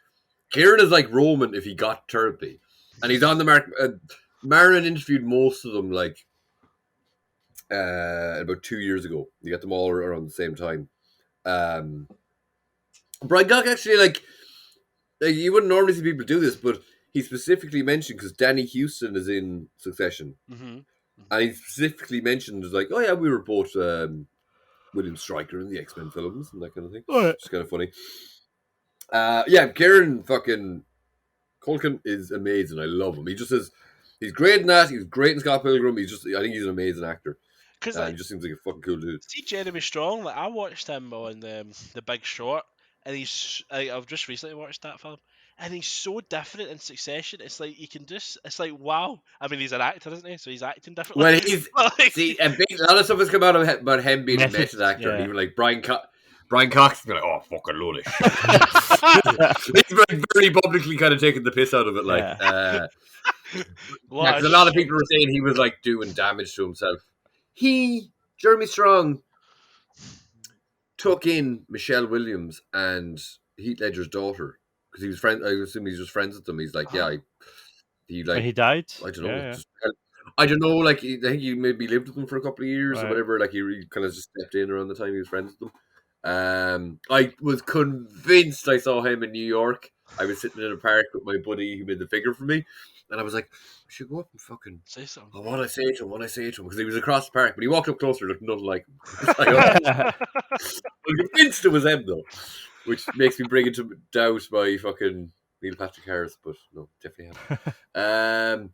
Kieran is like Roman if he got therapy. And he's on the mark. Marin interviewed most of them like about 2 years ago. You got them all around the same time. Brian Cox actually like you wouldn't normally see people do this, but he specifically mentioned because Danny Houston is in Succession, and he specifically mentioned was like, oh yeah, we were both William Stryker in the X-Men films and that kind of thing. Right. It's kind of funny. Kieran fucking Culkin is amazing. I love him. He just is. He's great in that. He's great in Scott Pilgrim. I think he's an amazing actor. Because he just seems like a fucking cool dude. See Jeremy Strong. Like I watched him on the Big Short, and I've just recently watched that film, and he's so different in Succession. It's like you can just. It's like wow. I mean, he's an actor, isn't he? So he's acting differently. Well, he's a lot of stuff has come out about him being a method actor. Yeah. Even like Brian Cox has been like, oh, fucking load of shit. He's like very publicly kind of taking the piss out of it. Like, because a lot of people were saying he was like doing damage to himself. Jeremy Strong, took in Michelle Williams and Heath Ledger's daughter because he was friend. I assume he's just friends with them. He's like, he died. I don't know. I don't know. Like, I think he maybe lived with them for a couple of years or whatever. Like, he really kind of just stepped in around the time he was friends with them. I was convinced I saw him in New York. I was sitting in a park with my buddy who made the figure for me, and I was like, "We should go up and fucking say something." I want to say to him because he was across the park, but he walked up closer, looked nothing like him. I'm convinced it was him though, which makes me bring into doubt my fucking Neil Patrick Harris, but no, definitely him. I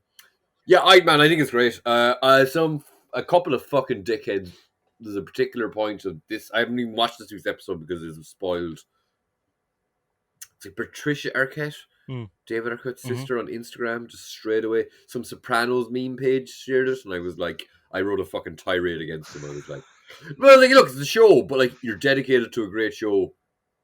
think it's great. A couple of fucking dickheads. There's a particular point of this. I haven't even watched this week's episode because it's spoiled. It's like Patricia Arquette, David Arquette's sister, on Instagram, just straight away. Some Sopranos meme page shared it, and I was like, I wrote a fucking tirade against him. I was like, well, like, look, it's a show, but like, you're dedicated to a great show.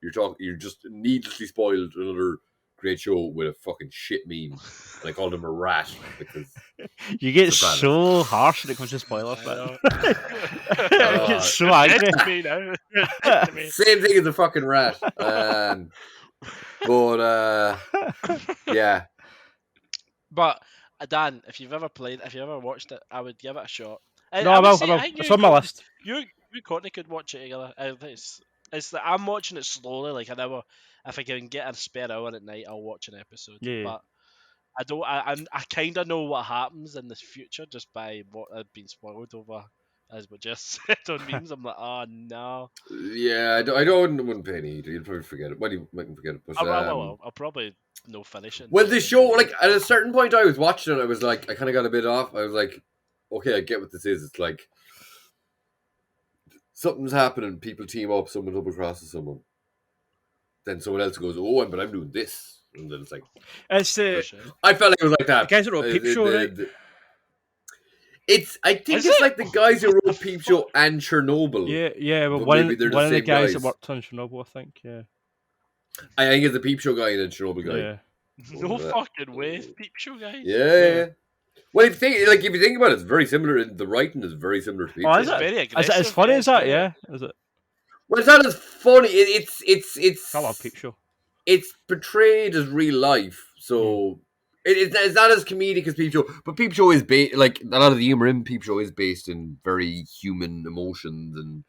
You're just needlessly spoiled another great show with a fucking shit meme. And I called him a rat because you get so harsh when it comes to spoilers, man. You get so angry. Same thing as a fucking rat. Yeah. But Dan, if you've ever watched it, I would give it a shot. No, I will. It's on my list. You and Courtney could watch it together. It's like I'm watching it slowly, like an hour. If I can get a spare hour at night, I'll watch an episode. Yeah. But I don't. I kind of know what happens in the future just by what I've been spoiled over, as what just said on memes. I'm like, oh no. Yeah, I wouldn't pay any heed. You'll probably forget it. Well, you might forget it. But, I'll probably no finish it. Well, the show, like at a certain point, I was watching it. I was like, I kind of got a bit off. I was like, okay, I get what this is. It's like something's happening. People team up. Someone double crosses someone. Then someone else goes, oh, but I'm doing this. And then it's like... I felt like it was like that. The guys who wrote Peep Show, right? I think it's like the guys who wrote Peep Show and Chernobyl. Yeah. But one of the guys that worked on Chernobyl, I think, yeah. I think it's the Peep Show guy and the Chernobyl guy. Yeah. No fucking way. Peep Show guy? Yeah. Well, if you think about it, it's very similar. The writing is very similar to Peep Show. Is it? Very aggressive. Is it as funny as that? Yeah. Is it? Well, it's not as funny. It's. I love Peep Show. It's portrayed as real life, so it's not as comedic as Peep Show. But Peep Show is like a lot of the humor in Peep Show is based in very human emotions and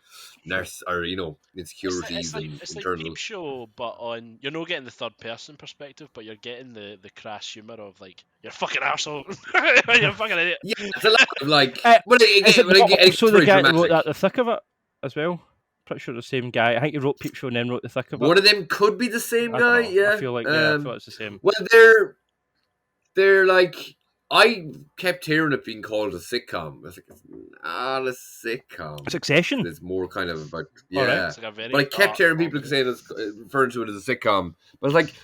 insecurities and it's internal. like Peep Show, but on you're not getting the third person perspective, but you're getting the crass humor of like you're fucking arsehole, you're fucking idiot. Yeah, it's a lot of like. So the guy who wrote that the thick of it as well. Pretty sure the same guy. I think he wrote Peep Show and then wrote the thick of it. One of them could be the same guy. Yeah, I feel like it's the same. Well, they're like I kept hearing it being called a sitcom. I was like, it's not a sitcom. Succession. It's more kind of about It's like but I kept hearing people saying it's referring to it as a sitcom. But it's like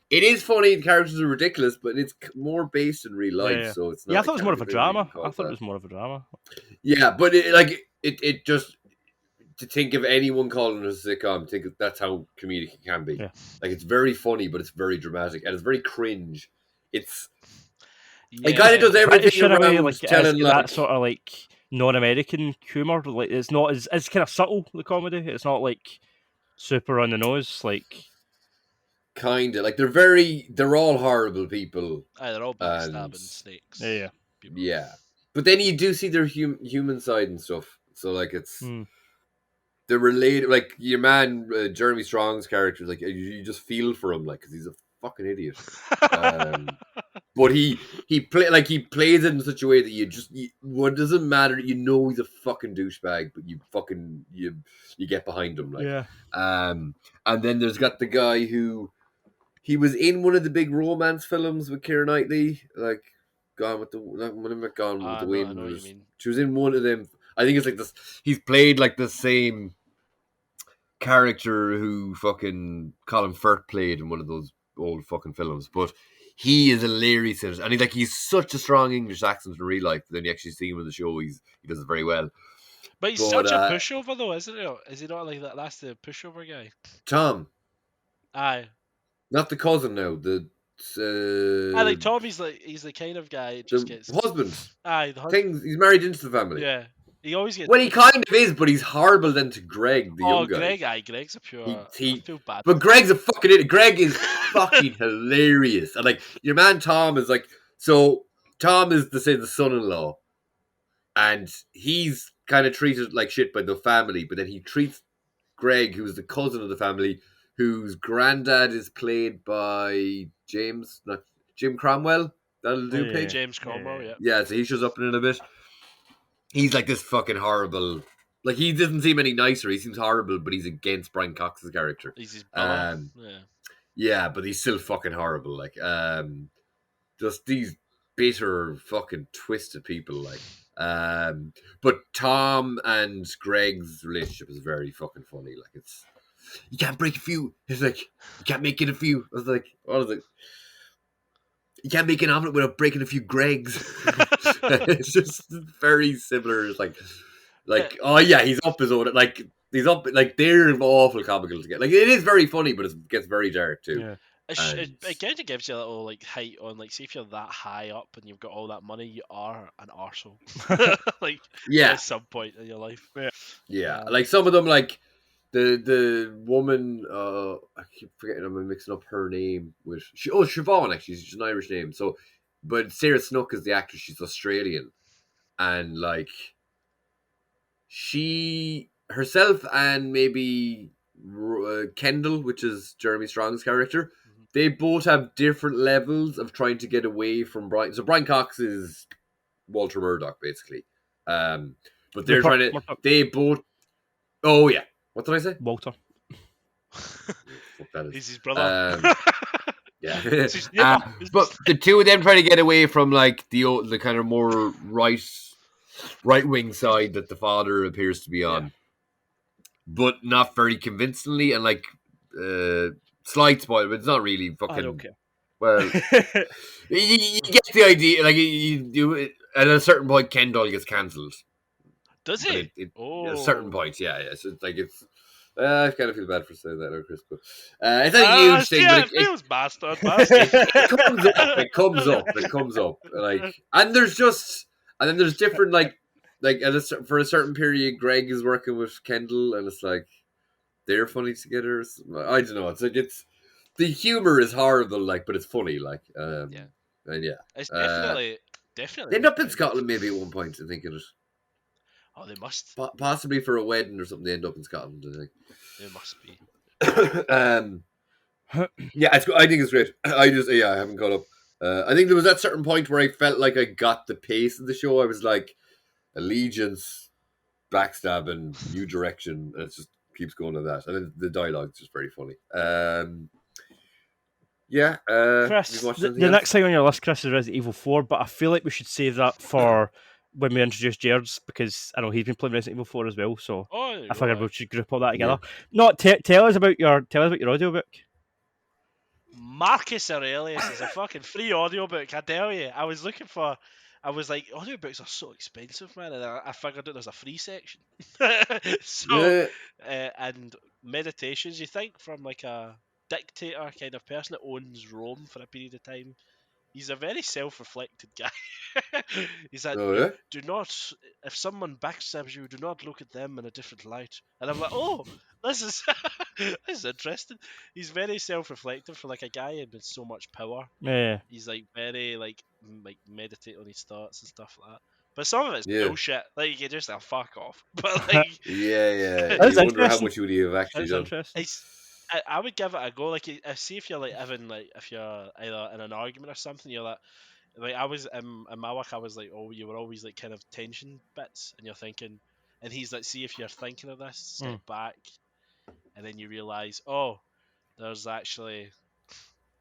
it is funny. The characters are ridiculous, but it's more based in real life. Yeah. So it's not. Yeah, I thought it was more of a drama. Yeah, but it just. To think of anyone calling it a sitcom, think that's how comedic it can be. Yeah. Like it's very funny, but it's very dramatic and it's very cringe. It kind of does everything around like telling that sort of like non-American humor. Like it's not it's kind of subtle, the comedy. It's not like super on the nose. Like kind of like they're all horrible people. They're all backstabbing snakes. Yeah. Yeah, but then you do see their human side and stuff. So like it's. They're related, like your man Jeremy Strong's character. Like you just feel for him, like because he's a fucking idiot. But he plays it in such a way that what doesn't matter. You know he's a fucking douchebag, but you get behind him, like. Yeah. And then there's got the guy who he was in one of the big romance films with Keira Knightley, like Gone with the Wind. I know what you mean. She was in one of them. I think it's like this. He's played like the same character who fucking Colin Firth played in one of those old fucking films, but he is hilarious in it, and he's such a strong English accent in real life. But then you actually see him in the show, he does it very well. But he's such a pushover, though, isn't he? Is he not like that? That's the pushover guy. Tom. Aye. Not the cousin now. I like Tom. He's the kind of guy that just gets husband. Aye, the husband. He's married into the family. Yeah, he always gets. Well, he kind of is, but he's horrible then to Greg, the young guy. Greg's a pure. I feel bad. But Greg's a fucking idiot. Greg is fucking hilarious, and like your man Tom is like. So Tom is the son-in-law, and he's kind of treated like shit by the family, but then he treats Greg, who's the cousin of the family, whose granddad is played by Jim Cromwell. That'll do, Pig. James Cromwell, yeah. Yeah, so he shows up in it a bit. He's like this fucking horrible. Like, he doesn't seem any nicer. He seems horrible, but he's against Brian Cox's character. He's his brother. Yeah, but he's still fucking horrible. Like, just these bitter, fucking twisted people. Like, but Tom and Greg's relationship is very fucking funny. Like, you can't break a few. It's like, you can't make it a few. I was like, what is it? You can't make an omelet without breaking a few Gregs. It's just very similar. It's like, oh yeah, he's up his own. Like, he's up. Like, they're awful comical to get. Like, it is very funny, but it gets very dark too. Yeah. It kind of gives you a little like height on, like, see if you're that high up and you've got all that money, you are an arsehole. Like, at some point in your life. Yeah. Like some of them, like the woman, I keep forgetting, I'm mixing up her name with Siobhan, actually, she's an Irish name. So, but Sarah Snook is the actress. She's Australian, and like she herself and maybe Kendall, which is Jeremy Strong's character, they both have different levels of trying to get away from Brian. So Brian Cox is Walter Murdoch, basically. But they're trying to. They both. Oh yeah. What did I say? Walter. Fuck that is. He's his brother. Yeah. But the two of them trying to get away from like the kind of more right wing side that the father appears to be on, but not very convincingly, and like slight spoiler, but it's not really fucking. I don't care. Well, you get the idea. Like you at a certain point, Ken Doll gets cancelled. Does he? At a certain point, yeah. So it's like it's. I kind of feel bad for saying that, Chris, but it's not a huge thing. Yeah, but it feels bastard. It comes up. Like, and then there's different like for a certain period, Greg is working with Kendall, and it's like they're funny together. I don't know. It's like the humor is horrible, like, but it's funny, like, and it's definitely. They end up in Scotland maybe at one point. I think it is. Oh, they must. Possibly for a wedding or something. They end up in Scotland, I think. They must be. Yeah, I think it's great. I haven't caught up. I think there was that certain point where I felt like I got the pace of the show. I was like, allegiance, backstabbing, new direction, and it just keeps going to that. And then the dialogue's just very funny. Chris, the next thing on your list, Chris, is Resident Evil 4, but I feel like we should save that for when we introduce Jerd's, because I know he's been playing Resident Evil 4 as well, so I figured we should group all that together. No, tell us about your audiobook. Marcus Aurelius is a fucking free audiobook, I tell you. I was like, audiobooks are so expensive, man, and I figured out there's a free section. And meditations, you think, from like a dictator kind of person that owns Rome for a period of time. He's a very self-reflected guy. He's like, do not, if someone backstabs you, do not look at them in a different light. And I'm like, oh, this is interesting. He's very self-reflective for like a guy with so much power. Yeah. He's like very like meditate on his thoughts and stuff like that. But some of it's bullshit. Like, you just fuck off. But like, you wonder how much would you have actually done. I would give it a go. Like, see if you're like even like if you're either in an argument or something, you're like I was in my work. I was like, oh, you were always like kind of tension bits, and you're thinking, and he's like, see if you're thinking of this, step back, and then you realize, oh, there's actually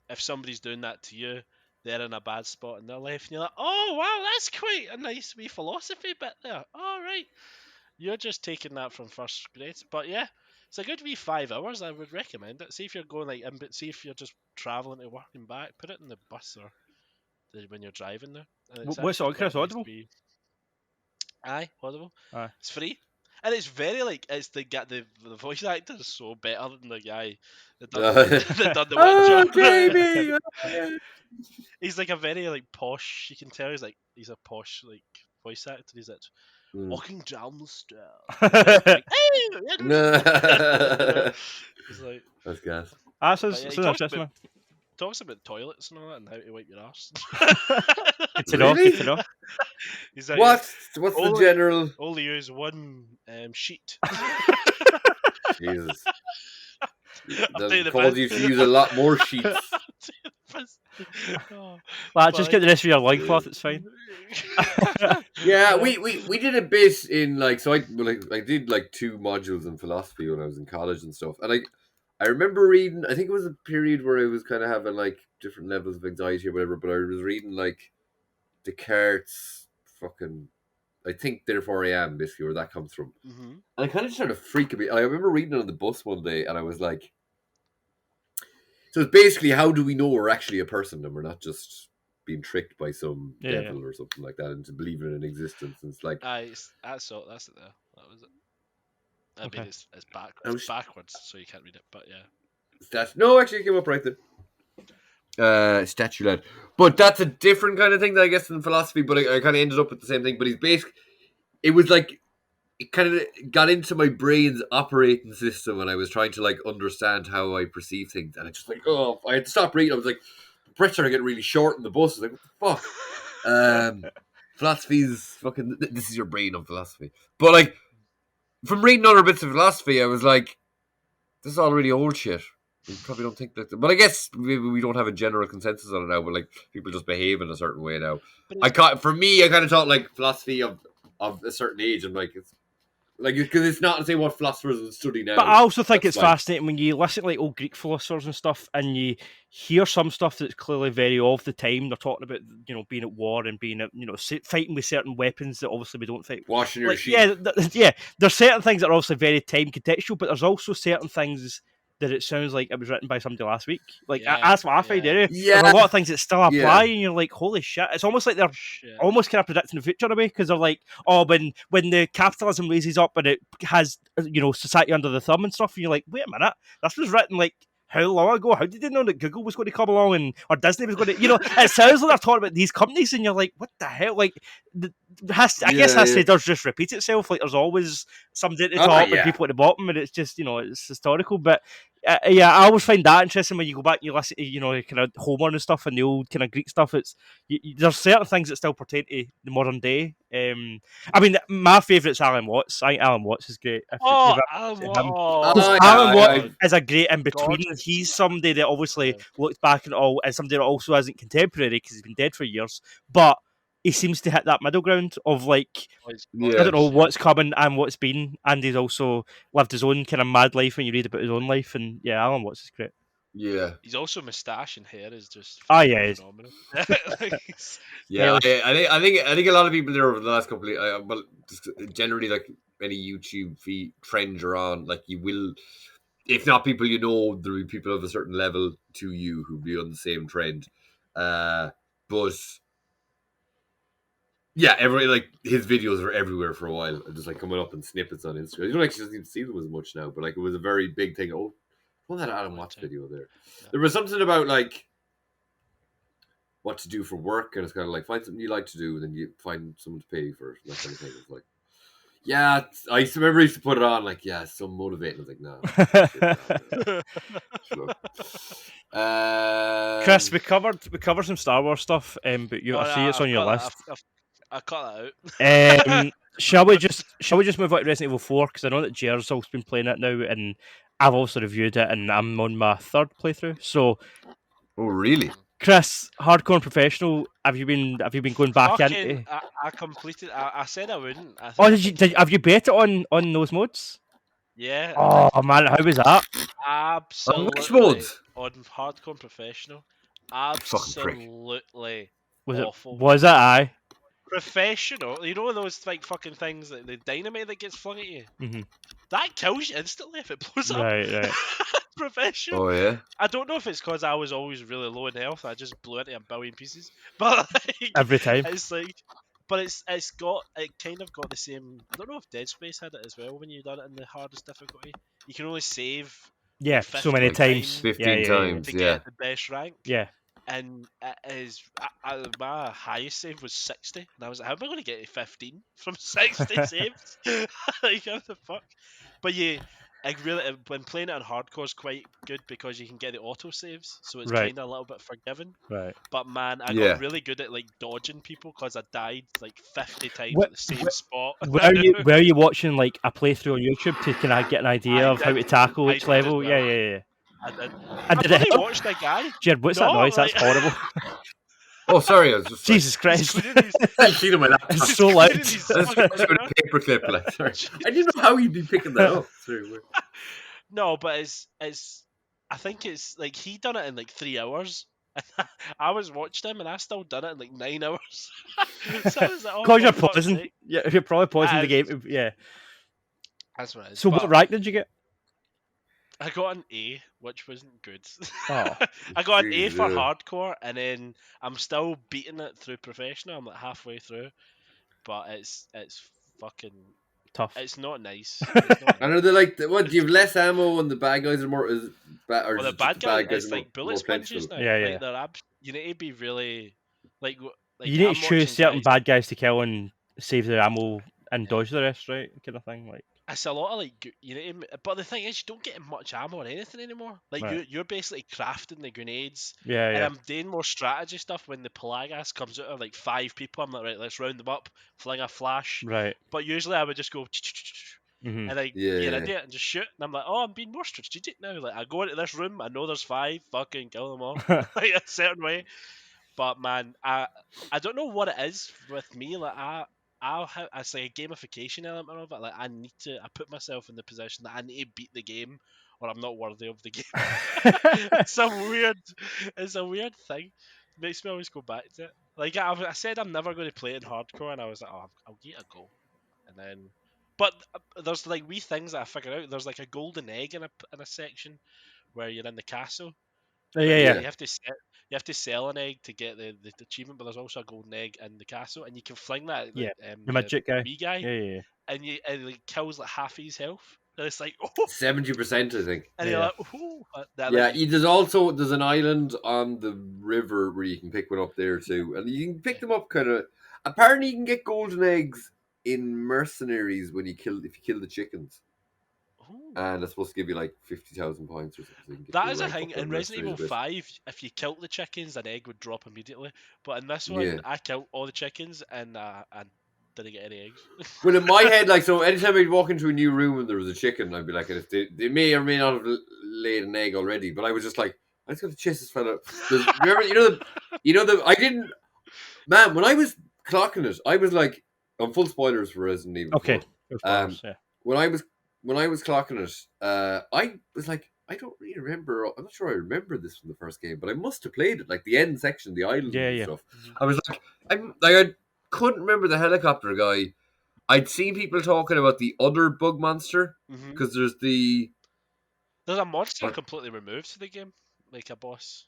if somebody's doing that to you, they're in a bad spot in their life, and you're like, oh wow, that's quite a nice wee philosophy bit there. All right, you're just taking that from first grade, but yeah, it's a good wee 5 hours. I would recommend it. See if you're going but see if you're just traveling to work and back, put it in the bus or when you're driving there. What's it on, Chris? Audible? Aye, Audible. Aye. It's free. And it's very it's the voice actor is so better than the guy that done the one job. Jamie! He's like a very posh. You can tell he's a posh voice actor. He's walking down the stairs. Like, hey! He's like, that's gas. Interesting. Talks about toilets and all that and how to wipe your arse. Good to know. Good to know. He's like, what's the general? Only use one sheet. Jesus. That caused you to use a lot more sheets. Just get the rest of your loincloth. It's fine. Yeah, we did a bit in so I did 2 modules in philosophy when I was in college and stuff, and I remember reading. I think it was a period where I was kind of having different levels of anxiety or whatever, but I was reading Descartes' fucking I think therefore I am, basically, where that comes from. Mm-hmm. And I kind of started freaking me. I remember reading it on the bus one day, and I was like, so it's basically, how do we know we're actually a person and we're not just being tricked by some devil or something like that into believing in an existence? And it's like, that's it there. That was it. I mean, it's backwards, so you can't read it, but yeah. No, actually, it came up right then. Statue lad. But that's a different kind of thing, I guess, in philosophy, but I kind of ended up with the same thing. But it was it kind of got into my brain's operating system, and I was trying to understand how I perceive things, and I just I had to stop reading. I was like, the breaths are getting really short in the bus. I was like, what the fuck? Philosophy's fucking, this is your brain on philosophy. But from reading other bits of philosophy, I was like, this is all really old shit. We probably don't think that, but I guess maybe we don't have a general consensus on it now. But people just behave in a certain way now. For me, I kind of thought philosophy of a certain age, and it's because it's not to say what philosophers would study now. But I also think it's fascinating when you listen to old Greek philosophers and stuff, and you hear some stuff that's clearly very of the time. They're talking about being at war and being at fighting with certain weapons that obviously we don't fight. Washing your sheep. Yeah. There's certain things that are obviously very time contextual, but there's also certain things that it sounds like it was written by somebody last week. That's what I find anyway. Yeah. There's a lot of things that still apply, and you're like, holy shit. It's almost like they're almost kind of predicting the future in a way, because they're like, oh, when the capitalism raises up and it has, society under the thumb and stuff, and you're like, wait a minute, this was written how long ago? How did they know that Google was going to come along or Disney was going to, it sounds like they're talking about these companies, and you're like, what the hell? Guess history does just repeat itself. There's always somebody at the top and people at the bottom, and it's just, it's historical. But I always find that interesting when you go back and you listen to, kind of Homer and stuff and the old kind of Greek stuff. It's there's certain things that still pertain to the modern day. I mean, my favourite's Alan Watts. I think Alan Watts is great. Alan Watts is a great in between. He's somebody that obviously looks back at it all, and somebody that also isn't contemporary because he's been dead for years, but he seems to hit that middle ground of I don't know what's coming and what's been, and he's also lived his own kind of mad life when you read about his own life, and Alan Watts is great. Yeah, he's also moustache and hair is just phenomenal. Yeah, I think a lot of people there over the last couple of but generally any YouTube feed trend you're on, you will, if not people there'll be people of a certain level to you who'll be on the same trend, but. Yeah, his videos were everywhere for a while, just coming up in snippets on Instagram. You don't actually even see them as much now, but it was a very big thing. Oh, that Adam Watts video there. Yeah. There was something about what to do for work, and it's kind of find something you like to do, and then you find someone to pay you for it, that kind of thing. It's yeah, I remember he used to put it on, it's so motivating. I was like, no. Chris, we covered some Star Wars stuff, but I see it's on your list. I cut that out. Shall we just move on to Resident Evil 4? Because I know that Jerd's also been playing it now, and I've also reviewed it, and I'm on my 3rd playthrough. So, oh really? Chris, hardcore and professional. Have you been going back into? I completed. I said I wouldn't. Have you bet it on those modes? Yeah. Oh man, how was that? Absolutely. On which modes? on hardcore and professional, absolutely awful. Was it I? Professional, you know those like fucking things, like the dynamite that gets flung at you. That kills you instantly if it blows up. Right. Professional. Oh yeah. I don't know if it's because I was always really low in health. I just blew it into a billion pieces. But like, Every time. it's like, but it kind of got the same. I don't know if Dead Space had it as well when you done it in the hardest difficulty. You can only save. Yeah, like so many 15 times. 15 times. to get the best rank. Yeah. And it is my highest save was 60, and I was like, how am I going to get to 15 from 60 saves? Like, how the fuck? But yeah, when playing it on hardcore is quite good because you can get the auto saves, so it's Right. kind of a little bit forgiving. Right. But man, I Yeah. got really good at like dodging people because I died like 50 times What- at the same spot. Were you watching like a playthrough on YouTube to kind of get an idea of how to tackle each level? Well. Yeah. I did. And did it I help? watched a guy. Jerd, what's that noise? like- That's horrible. Oh, sorry, I was just Jesus He's Christ. cleaning his- I see them my laptop. It's he's so loud. cleaning his That's fucking just with dinner. a paperclip. Like, sorry, I didn't know how you'd be picking that up. It's very weird. No, but it's. I think it's like he done it in like 3 hours. I was watching him and I still done it in like 9 hours. So I was like, oh, Because you're for fuck's pausing. sake. Yeah, you're probably pausing the game. Yeah. That's what it is. So But what rank did you get? I got an A, which wasn't good. Oh. I got an A for Jesus. hardcore, and then I'm still beating it through professional. I'm like halfway through, but it's fucking. Tough. It's not nice. It's not I know they're like, what? Do you have less ammo and the bad guys are more? Or Well, is the it bad just the guy bad guys is are like bullet more sponges plentiful? now. Yeah, Like yeah. they're you need to be really like. You need I'm to choose watching certain guys- bad guys to kill and save the ammo and dodge the rest, right? Kind of thing. Like. It's a lot of like you know, but the thing is, you don't get much ammo or anything anymore. Like Right. you're basically crafting the grenades, Yeah, and yeah. I'm doing more strategy stuff when the Pelagas comes out of like 5 people. I'm like, right, let's round them up, fling a flash. Right. But usually I would just go Mhm. and like Yeah, get yeah. an idiot and just shoot. And I'm like, oh, I'm being more strategic now. Like I go into this room, I know there's 5, fucking kill them all like a certain way. But man, I don't know what it is with me. Like I'll have it's like a gamification element of it. Like I put myself in the position that I need to beat the game, or I'm not worthy of the game. it's a weird thing. It makes me always go back to it. Like I said, I'm never going to play it in hardcore, and I was like, oh, I'll give it a go, and then. But there's like wee things that I figured out. There's like a golden egg in a section where you're in the castle. Yeah. You have to sell an egg to get the achievement, but there's also a golden egg in the castle, and you can fling that. At, Yeah, the magic guy. wee guy, Yeah. and it like kills like half his health. And it's like 70%, I think. and you're like, oh, Yeah, there's an island on the river where you can pick one up there too, and you can pick them up kind of. Apparently, you can get golden eggs in mercenaries if you kill the chickens, and it's supposed to give you like 50,000 points or something. That is a thing in Resident Evil 5. If you killed the chickens, an egg would drop immediately. But in this one, I killed all the chickens and I didn't get any eggs. Well, in my head, like, so anytime I'd walk into a new room and there was a chicken, I'd be like, if they may or may not have laid an egg already, but I was just like, I just got to chase this fella. Remember, I didn't, man, when I was clocking it, I was like, I'm full spoilers for Resident Evil 4. Okay. Of course, yeah. When I was clocking it, I was like, I don't really remember. I'm not sure I remember this from the first game, but I must have played it, like the end section, the island and stuff. I was like, I couldn't remember the helicopter guy. I'd seen people talking about the other bug monster because there's a monster completely removed to the game, like a boss.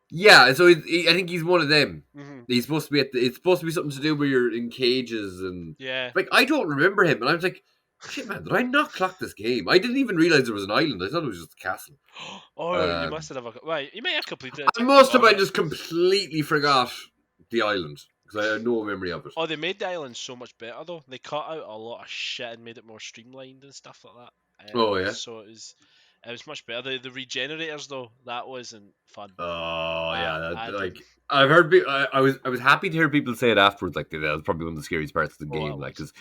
Yeah, so I think he's one of them. He's supposed to be it's supposed to be something to do where you're in cages and like I don't remember him, and I was like, shit, man, did I not clock this game? I didn't even realize there was an island. I thought it was just a castle. You must have. Right, you may have completed it. I must have. I just completely forgot the island because I had no memory of it. Oh, they made the island so much better though. They cut out a lot of shit and made it more streamlined and stuff like that. So it was much better. The regenerators though, that wasn't fun. Oh yeah, I've heard. I was happy to hear people say it afterwards. Like that was probably one of the scariest parts of the game. Like, because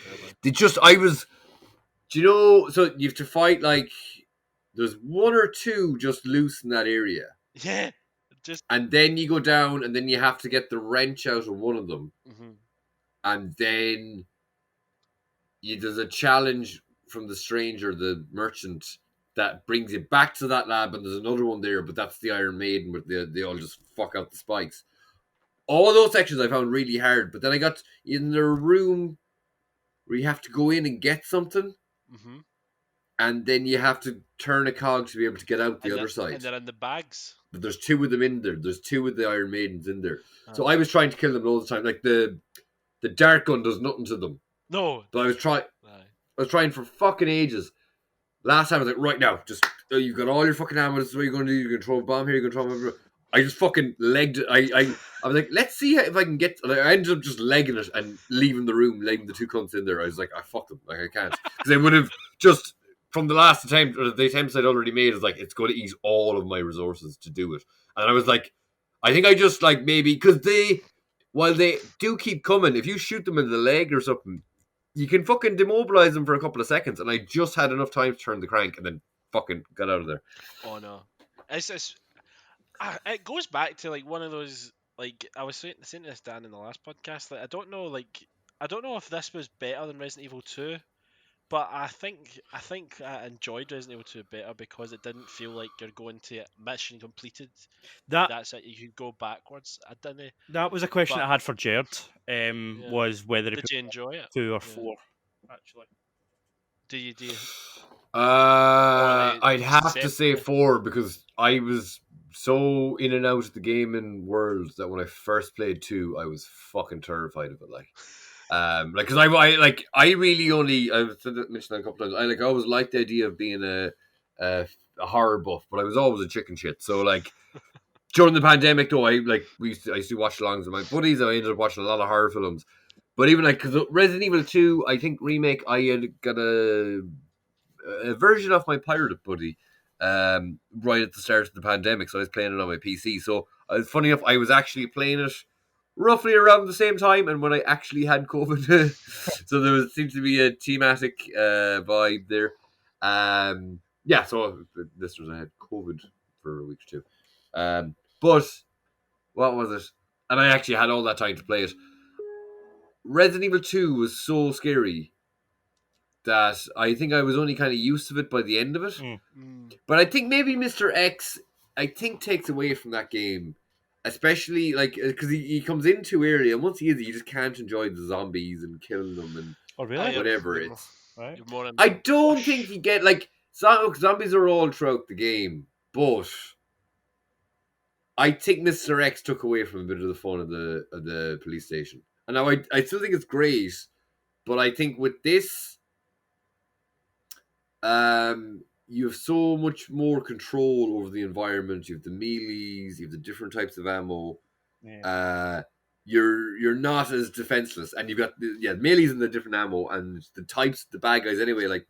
do you know? So you have to fight like there's one or two just loose in that area. Yeah. And then you go down, and then you have to get the wrench out of one of them, and then there's a challenge from the stranger, the merchant, that brings you back to that lab, and there's another one there, but that's the Iron Maiden where they all just fuck out the spikes. All those sections I found really hard, but then I got in the room where you have to go in and get something, and then you have to turn a cog to be able to get out the other side. And they're in the bags. But there's 2 of them in there. There's 2 of the Iron Maidens in there. So I was trying to kill them all the time. Like the dart gun does nothing to them. No. But I was trying for fucking ages. Last time I was like, right now, just you've got all your fucking ammo. This is what you're going to do. You're going to throw a bomb here. You're going to throw a bomb here. I just fucking legged it. I was like, let's see if I can get. I ended up just legging it and leaving the room, leaving the 2 cunts in there. I was like, I fucked them. Like I can't, because they would have just from the last attempt or the attempts I'd already made. Is like it's going to eat all of my resources to do it. And I was like, I think I just like maybe because while they do keep coming, if you shoot them in the leg or something, you can fucking demobilize them for a couple of seconds. And I just had enough time to turn the crank and then fucking got out of there. Oh no, it goes back to like one of those, like I was saying to this Dan in the last podcast, like I don't know if this was better than Resident Evil 2, but I think I enjoyed Resident Evil 2 better because it didn't feel like you're going to mission completed. That's it. You could go backwards. I didn't. That was a question I had for Jerd. Was whether did you enjoy it? 2 or 4? Actually, do you? I'd have to say 4 because I was so in and out of the gaming world that when I first played 2, I was fucking terrified of it. Because I really only I've mentioned that a couple times. I always liked the idea of being a horror buff, but I was always a chicken shit. So like during the pandemic, though, I used to watch alongs with my buddies. I ended up watching a lot of horror films. But even because Resident Evil 2, I think remake, I had got a version of my pirated buddy right at the start of the pandemic, so I was playing it on my PC. So funny enough, I was actually playing it roughly around the same time, and when I actually had COVID, so there seems to be a thematic vibe there. So listeners, I had COVID for a week or 2. But what was it? And I actually had all that time to play it. Resident Evil 2 was so scary that I think I was only kind of used to it by the end of it. But I think maybe Mr. X, takes away from that game, especially because he comes in too early, and once he is, you just can't enjoy the zombies and killing them and whatever it's. Right. I don't think you get zombies are all throughout the game, but I think Mr. X took away from a bit of the fun of the police station. And now I still think it's great, but I think with this, you have so much more control over the environment. You have the melees, you have the different types of ammo. Yeah. You're not as defenseless, and you've got melees and the different ammo and the types, the bad guys anyway. Like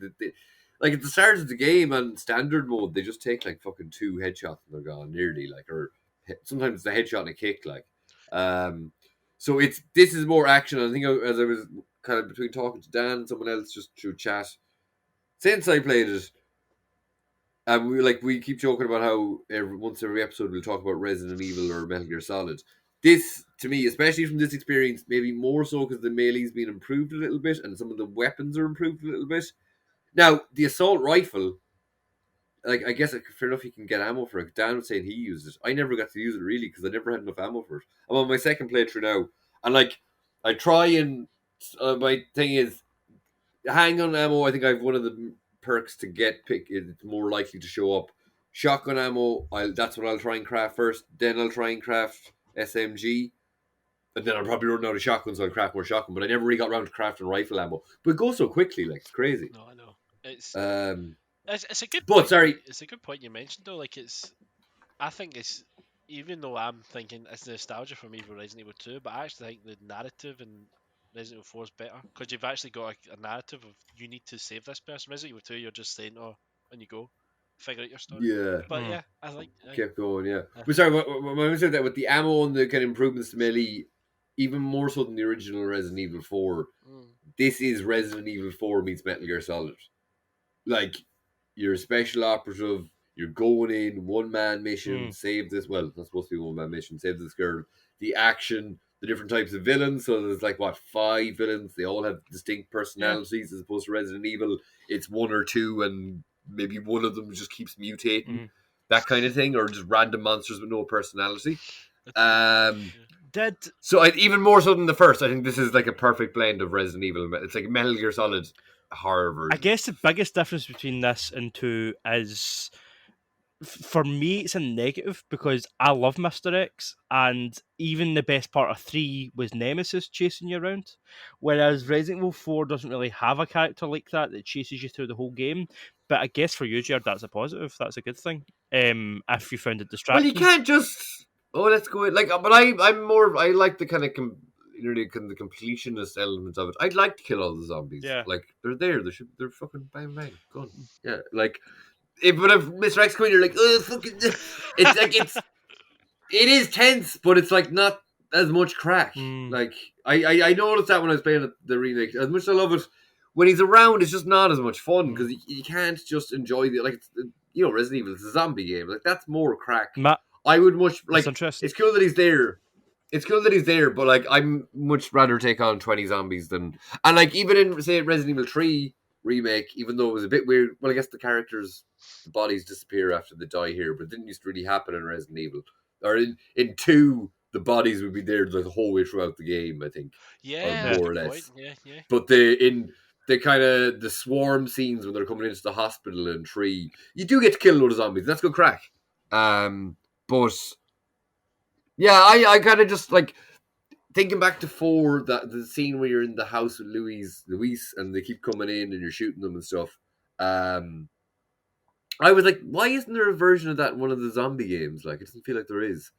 at the start of the game on standard mode, they just take like fucking 2 headshots and they're gone nearly. Or sometimes it's a headshot and a kick. So this is more action. I think as I was kind of between talking to Dan and someone else just through chat, since I played it, and we keep joking about how once every episode we'll talk about Resident Evil or Metal Gear Solid. This, to me, especially from this experience, maybe more so because the melee's been improved a little bit and some of the weapons are improved a little bit. Now, the assault rifle, I guess fair enough you can get ammo for it. Dan was saying he used it. I never got to use it really because I never had enough ammo for it. I'm on my second playthrough now, and I try and my thing is handgun ammo. I think I have one of the perks to it's more likely to show up. Shotgun ammo, that's what I'll try and craft first. Then I'll try and craft SMG, and then I'll probably run out of shotguns, so I'll craft more shotgun. But I never really got around to crafting rifle ammo. But it goes so quickly, it's crazy. No, I know. It's a good. But point. Sorry, it's a good point you mentioned though. I think it's, even though I'm thinking it's nostalgia for me for Resident Evil 2, but I actually think the narrative in Resident Evil 4 is better because you've actually got a narrative of you need to save this person. Resident Evil 2, you're just saying, and you go figure out your story. Yeah, but yeah, I think kept going. Yeah, but sorry, when I said that with the ammo and the kind of improvements to melee, even more so than the original Resident Evil 4, this is Resident Evil 4 meets Metal Gear Solid. You're a special operative. You're going in one-man mission, save this. Well, it's not supposed to be one-man mission. Save this girl. The action, the different types of villains. So there's 5 villains. They all have distinct personalities as opposed to Resident Evil. It's 1 or 2 and maybe one of them just keeps mutating, that kind of thing, or just random monsters with no personality. Even more so than the first, I think this is like a perfect blend of Resident Evil. It's like Metal Gear Solid horror version. I guess the biggest difference between this and 2 is, for me, it's a negative because I love Mr. X, and even the best part of 3 was Nemesis chasing you around, whereas Resident Evil 4 doesn't really have a character like that chases you through the whole game. But I guess for you, Jerd, that's a positive. That's a good thing. If you found it distracting. Well, you can't just let's go like. But I'm more. I like the kind of the completionist element of it. I'd like to kill all the zombies. Yeah, like they're there. They're fucking bang bang gone. Yeah, like. But if Mr. X comes, you're like, oh, fucking. It's like it is tense, but it's like not as much crack. Like I noticed that when I was playing the remake. As much as I love it, when he's around, it's just not as much fun because you can't just enjoy Resident Evil is a zombie game. Like that's more crack. I would much like. It's cool that he's there. It's cool that he's there, but like I'm much rather take on 20 zombies than like even in say Resident Evil 3 remake, even though it was a bit weird. Well, I guess the bodies disappear after they die here, but it didn't used to really happen in Resident Evil. Or in 2, the bodies would be there the whole way throughout the game, I think. Yeah, or more or less. Yeah. But the kind of the swarm scenes when they're coming into the hospital in 3, you do get to kill a load of zombies. That's good crack. But yeah, I kind of just like thinking back to 4, that the scene where you're in the house with Luis, and they keep coming in and you're shooting them and stuff. I was like, why isn't there a version of that in one of the zombie games? Like, it doesn't feel like there is.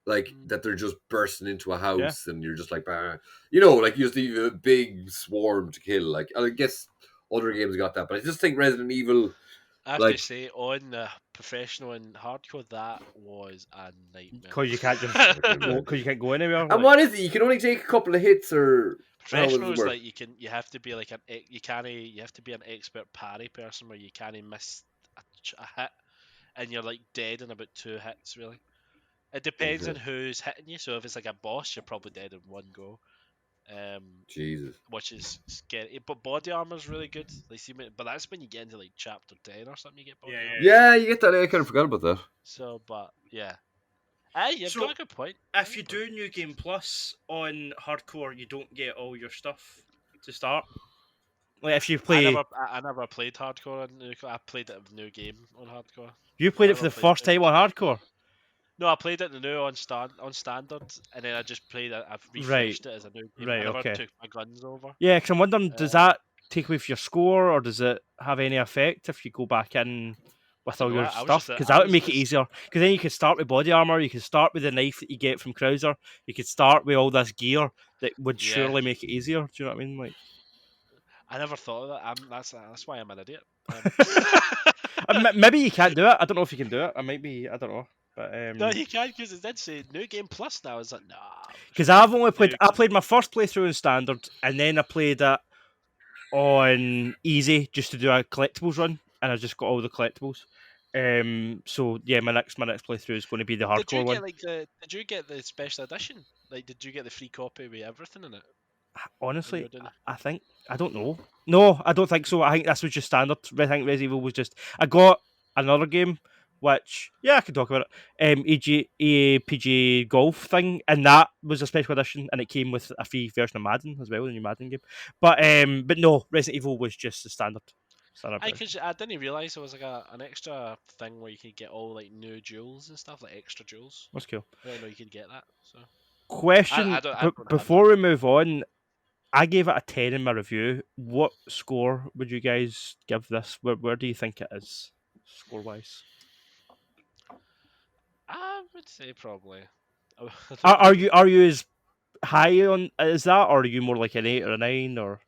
Like, that they're just bursting into a house and you're just like, bah. Like you just need a big swarm to kill. Like, I guess other games got that, but I just think Resident Evil. I have to say, on the professional and hardcore, that was a nightmare. Because you can't go anywhere. And what is it? You can only take a couple of hits, or professional is like you have to be like you have to be an expert parry person where you can't miss a hit, and you're like dead in about 2 hits. Really, it depends on who's hitting you. So if it's like a boss, you're probably dead in one go. Jesus, which is scary. But body armor's really good. But that's when you get into like chapter 10 or something. You get body armor. Yeah, you get that. I kind of forgot about that. So, but yeah. Hey, you've got a good point. If you do New Game Plus on hardcore, you don't get all your stuff to start. Like if you play, I never played hardcore on New. I played it in New Game on hardcore. You played it for the first time on hardcore. No, I played it in the new on standard, and then I just played it. I've refreshed it as a new game. I never took my guns over. Yeah, because I'm wondering, does that take away from your score, or does it have any effect if you go back in with all your stuff? Because that would make it easier. Because then you could start with body armor, you could start with the knife that you get from Krauser, you could start with all this gear that would surely make it easier. Do you know what I mean? Like, I never thought of that. That's why I'm an idiot. Maybe you can't do it. I don't know if you can do it. I might be. I don't know. But, no, you can't, because it did say New Game Plus now. Is like, nah. Because I've only played. I played my first playthrough in standard, and then I played it on easy just to do a collectibles run, and I just got all the collectibles. So yeah, my next playthrough is going to be the hardcore one. Did you get the special edition? Like, did you get the free copy with everything in it? Honestly, I don't know. No, I don't think so. I think this was just standard. I think Resident Evil was just. I got another game, which I can talk about it. EAPG Golf thing, and that was a special edition, and it came with a free version of Madden as well, the new Madden game. But no, Resident Evil was just the standard. I didn't realise there was like an extra thing where you could get all like new jewels and stuff, like extra jewels. That's cool. I didn't know you could get that. So. Question before we move on. I gave it a 10 in my review. What score would you guys give this? Where do you think it is, score-wise? I would say probably. Are you as high on as that, or are you more like an 8 or a 9, or?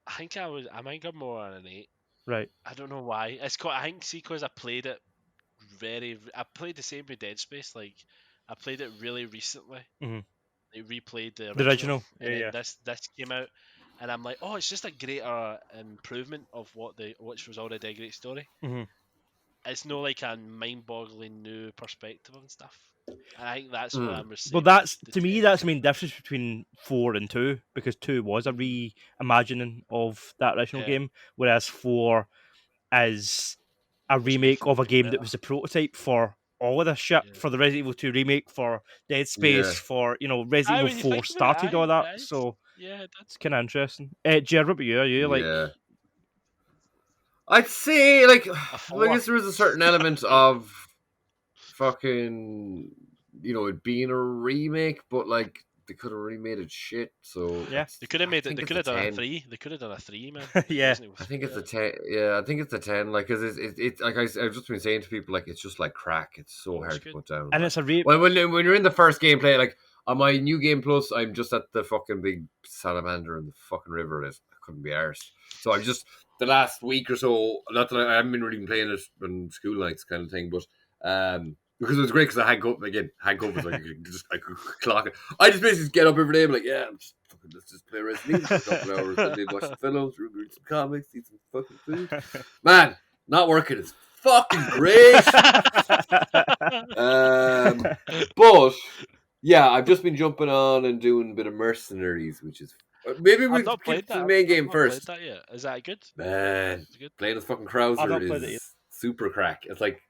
I think I might go more on an 8. Right. I don't know why. I think because I played it I played the same with Dead Space. Like, I played it really recently. Mm-hmm. I replayed the original. And this came out, and I'm like, oh, it's just a greater improvement of which was already a great story. Mm-hmm. It's no like a mind-boggling new perspective and stuff. And I think that's what I'm receiving. Well, that's to me that's the main difference between 4 and 2, because 2 was a reimagining of that original game, whereas 4 is a remake of a game that was a prototype for all of this shit, for the Resident Evil 2 remake, for Dead Space, for Resident Evil 4 started all that. So it's kind of interesting. Jerd, what about you? Are you like? I'd say like I guess there is a certain element of fucking it being a remake, but like they could have remade it shit. So yeah, they could have made it. They could have done a 3. They could have done a 3, man. Yeah, I think it's a 10. Yeah, I think it's a 10. Like, cause it's like I've just been saying to people, like it's just like crack. It's so hard to put down. And it's a when you're in the first gameplay, like on my new game plus, I'm just at the fucking big salamander in the fucking river. I couldn't be arsed. So I'm just the last week or so. Not that I haven't been really playing it on school nights kind of thing, but because it was great because I had COVID, so I could clock it. I just basically get up every day and be like, yeah, let's just play Resident Evil for a couple hours, then watch some films, read some comics, eat some fucking food. Man, not working. It's fucking great. But yeah, I've just been jumping on and doing a bit of Mercenaries, which is maybe we keep the main game first. Played that yet. Is that good? Man, playing as fucking Krauser is super crack. It's like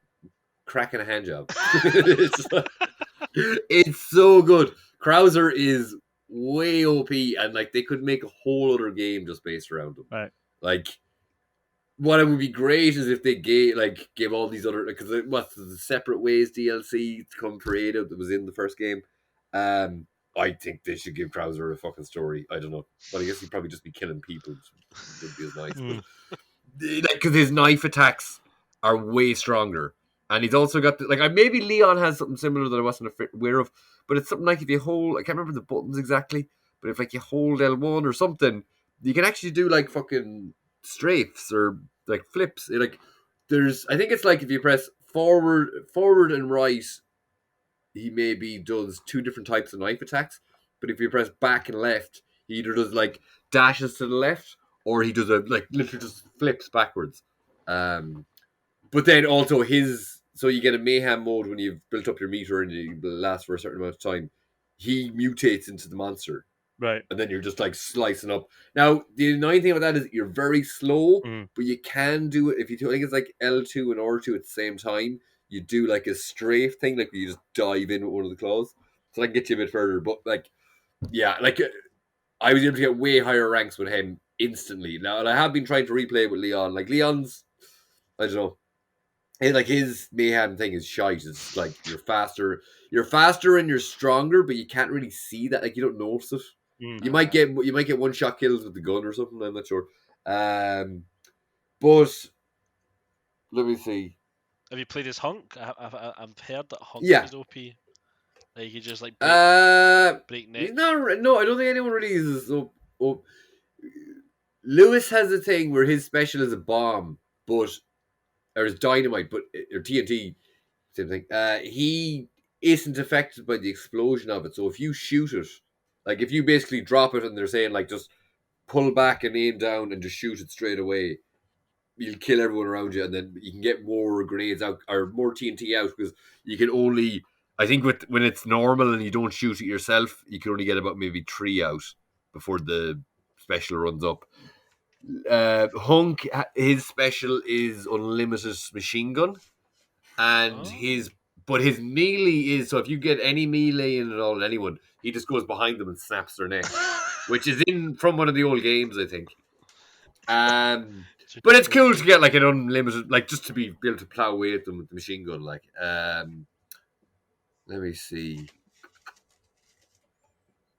cracking a hand job. It's so good. Krauser is way OP, and like they could make a whole other game just based around him. Right. Like, what it would be great is if they gave all these other, because what's the Separate Ways DLC to come creative that was in the first game. I think they should give Krauser a fucking story. I don't know, but I guess he'd probably just be killing people. Which wouldn't be as nice. But, because his knife attacks are way stronger. And he's also got maybe Leon has something similar that I wasn't aware of, but it's something like if you hold, I can't remember the buttons exactly, but if like you hold L1 or something, you can actually do like fucking strafes or like flips. Like I think it's like if you press forward and right, he maybe does 2 different types of knife attacks. But if you press back and left, he either does like dashes to the left or he does literally just flips backwards. But then also so you get a mayhem mode when you've built up your meter and it lasts for a certain amount of time. He mutates into the monster. Right. And then you're just like slicing up. Now, the annoying thing about that is you're very slow, but you can do it if you do, I think it's like L2 and R2 at the same time. You do like a strafe thing, like you just dive in with one of the claws. So I can get you a bit further. But like, yeah, like I was able to get way higher ranks with him instantly. Now, and I have been trying to replay with Leon. Like Leon's, I don't know. And like his mayhem thing is shite. It's like you're faster and you're stronger, but you can't really see that. Like you don't notice it. You might get 1-shot kills with the gun or something. I'm not sure. But let me see. Have you played as Hunk? I've heard that Hunk is OP. Like you just like break neck. No, I don't think anyone really uses. Lewis has a thing where his special is a bomb, or is dynamite, or TNT, same thing. He isn't affected by the explosion of it. So if you shoot it, like if you basically drop it and they're saying like just pull back and aim down and just shoot it straight away, you'll kill everyone around you, and then you can get more grenades out or more TNT out because you can only. I think when it's normal and you don't shoot it yourself, you can only get about maybe 3 out before the special runs up. Hunk, his special is unlimited machine gun, and his melee is, so if you get any melee in at all, anyone, he just goes behind them and snaps their neck, which is from one of the old games, I think. But it's cool to get like an unlimited, like just to be able to plow away at them with the machine gun. Like, let me see.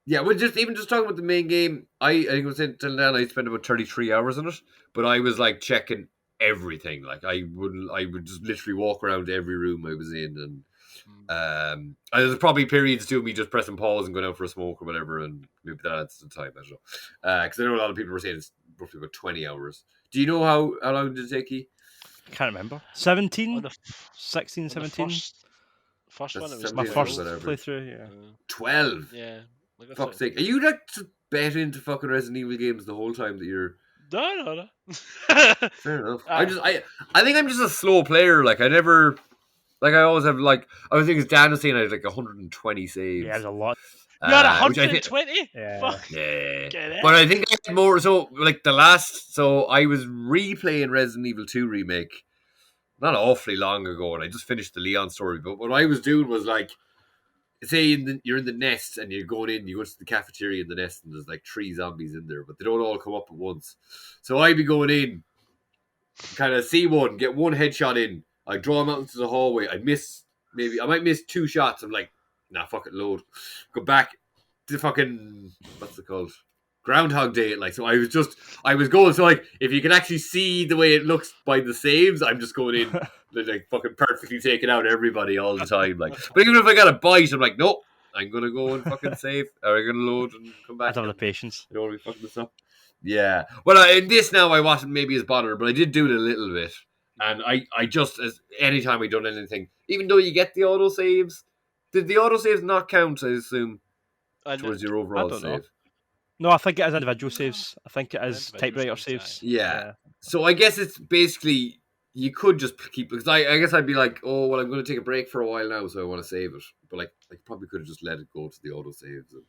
Yeah, well, just talking about the main game, I think I was saying till then I spent about 33 hours on it, but I was like checking everything. Like I would just literally walk around every room I was in, and there's probably periods too of me just pressing pause and going out for a smoke or whatever, and maybe that adds to the time. I don't know, because I know a lot of people were saying it's roughly about 20 hours. Do you know how long did it take you? I can't remember. 17, 16, 17. First one, it was my first playthrough. Yeah, 12. Yeah. Fuck's sake. Are you like bet into fucking Resident Evil games the whole time that you're... No. Fair enough. I think I'm just a slow player. Like I never... Like I always have like I was thinking Dan was saying I had like 120 saves. Yeah, there's a lot. You had Which I think 120? Yeah. Fuck. yeah. But I think I had more. So like so I was replaying Resident Evil 2 remake not awfully long ago, and I just finished the Leon story. But what I was doing was like, say you're in the nest and you're going in, you go to the cafeteria in the nest, and there's like 3 zombies in there, but they don't all come up at once. So I'd be going in, kind of see one, get one headshot in, I draw them out into the hallway, I might miss 2 shots. I'm like, nah, fuck it, load. Go back to fucking, what's it called? Groundhog Day. Like, so I was going, so like, if you can actually see the way it looks by the saves, I'm just going in, like, fucking perfectly taking out everybody all the time. Like, but even if I got a bite, I'm like, nope, I'm gonna go and fucking save, or I'm gonna load and come back. I don't have the patience. I don't want to be fucking this up. Yeah. Well, in this now, I wasn't maybe as bothered, but I did do it a little bit. And I just, as anytime I done anything, even though you get the auto saves, did the auto saves not count, I assume, towards your overall save? No, I think it is individual saves. I think it is typewriter saves. Yeah. So I guess it's basically, you could just keep, because I guess I'd be like, oh, well, I'm going to take a break for a while now, so I want to save it. But like, I probably could have just let it go to the auto saves and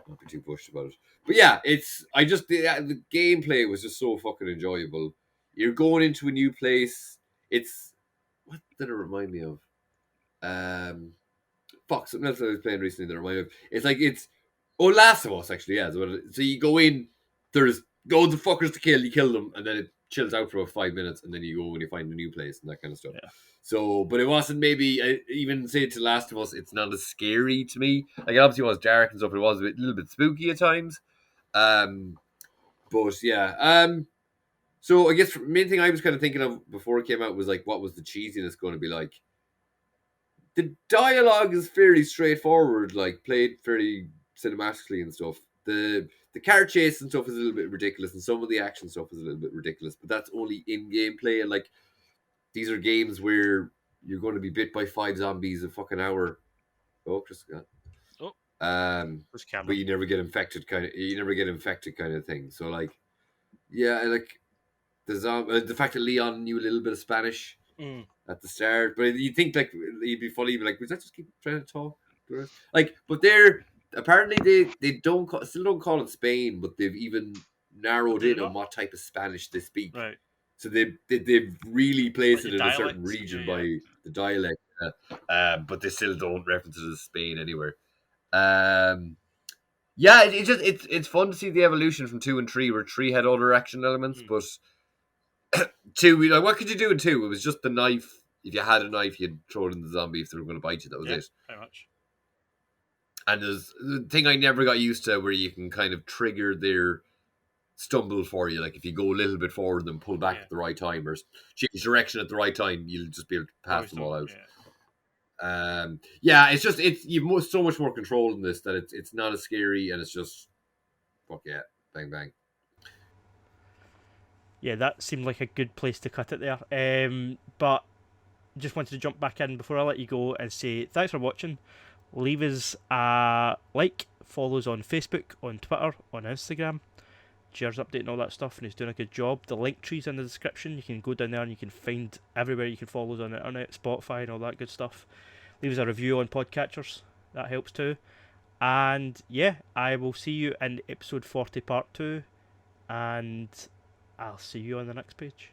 not be too pushed about it. But yeah, the gameplay was just so fucking enjoyable. You're going into a new place. What did it remind me of? Something else I was playing recently that reminded me of. Last of Us, actually, yeah. So you go in, there's loads of fuckers to kill, you kill them, and then it chills out for about 5 minutes, and then you go and you find a new place and that kind of stuff. Yeah. So, but it wasn't maybe, even say to Last of Us, it's not as scary to me. Like, it obviously was dark and stuff, but it was a little bit spooky at times. But yeah. So I guess the main thing I was kind of thinking of before it came out was like, what was the cheesiness going to be like? The dialogue is fairly straightforward, like played fairly cinematically and stuff. The car chase and stuff is a little bit ridiculous, and some of the action stuff is a little bit ridiculous, but that's only in gameplay. And like, these are games where you're going to be bit by 5 zombies a fucking hour. Oh, Chris got. Oh. But you never get infected, kind of thing. So like, yeah, like the fact that Leon knew a little bit of Spanish at the start, but you think like he'd be funny, but like, was that just keep trying to talk? Like, but they're apparently they still don't call it Spain, but they've even narrowed in on what type of Spanish they speak. Right. So they've really placed it in a certain region by the dialect, but they still don't reference it as Spain anywhere. Yeah, it's fun to see the evolution from 2 and 3, where 3 had other action elements, but 2, like, what could you do in 2? It was just the knife. If you had a knife, you'd throw it in the zombie if they were going to bite you. That was it. Pretty much. And there's the thing I never got used to, where you can kind of trigger their stumble for you. Like, if you go a little bit forward and pull back at the right time, or change direction at the right time, you'll just be able to pass them all out. You've so much more control in this that it's not as scary, and it's just fuck yeah, bang bang. Yeah, that seemed like a good place to cut it there. But just wanted to jump back in before I let you go and say thanks for watching. Leave us a like, follow us on Facebook, on Twitter, on Instagram. Jerd's updating all that stuff and he's doing a good job. The link tree's in the description. You can go down there and you can find everywhere you can follow us on the internet, Spotify and all that good stuff. Leave us a review on podcatchers. That helps too. And yeah, I will see you in episode 40 part 2. And I'll see you on the next page.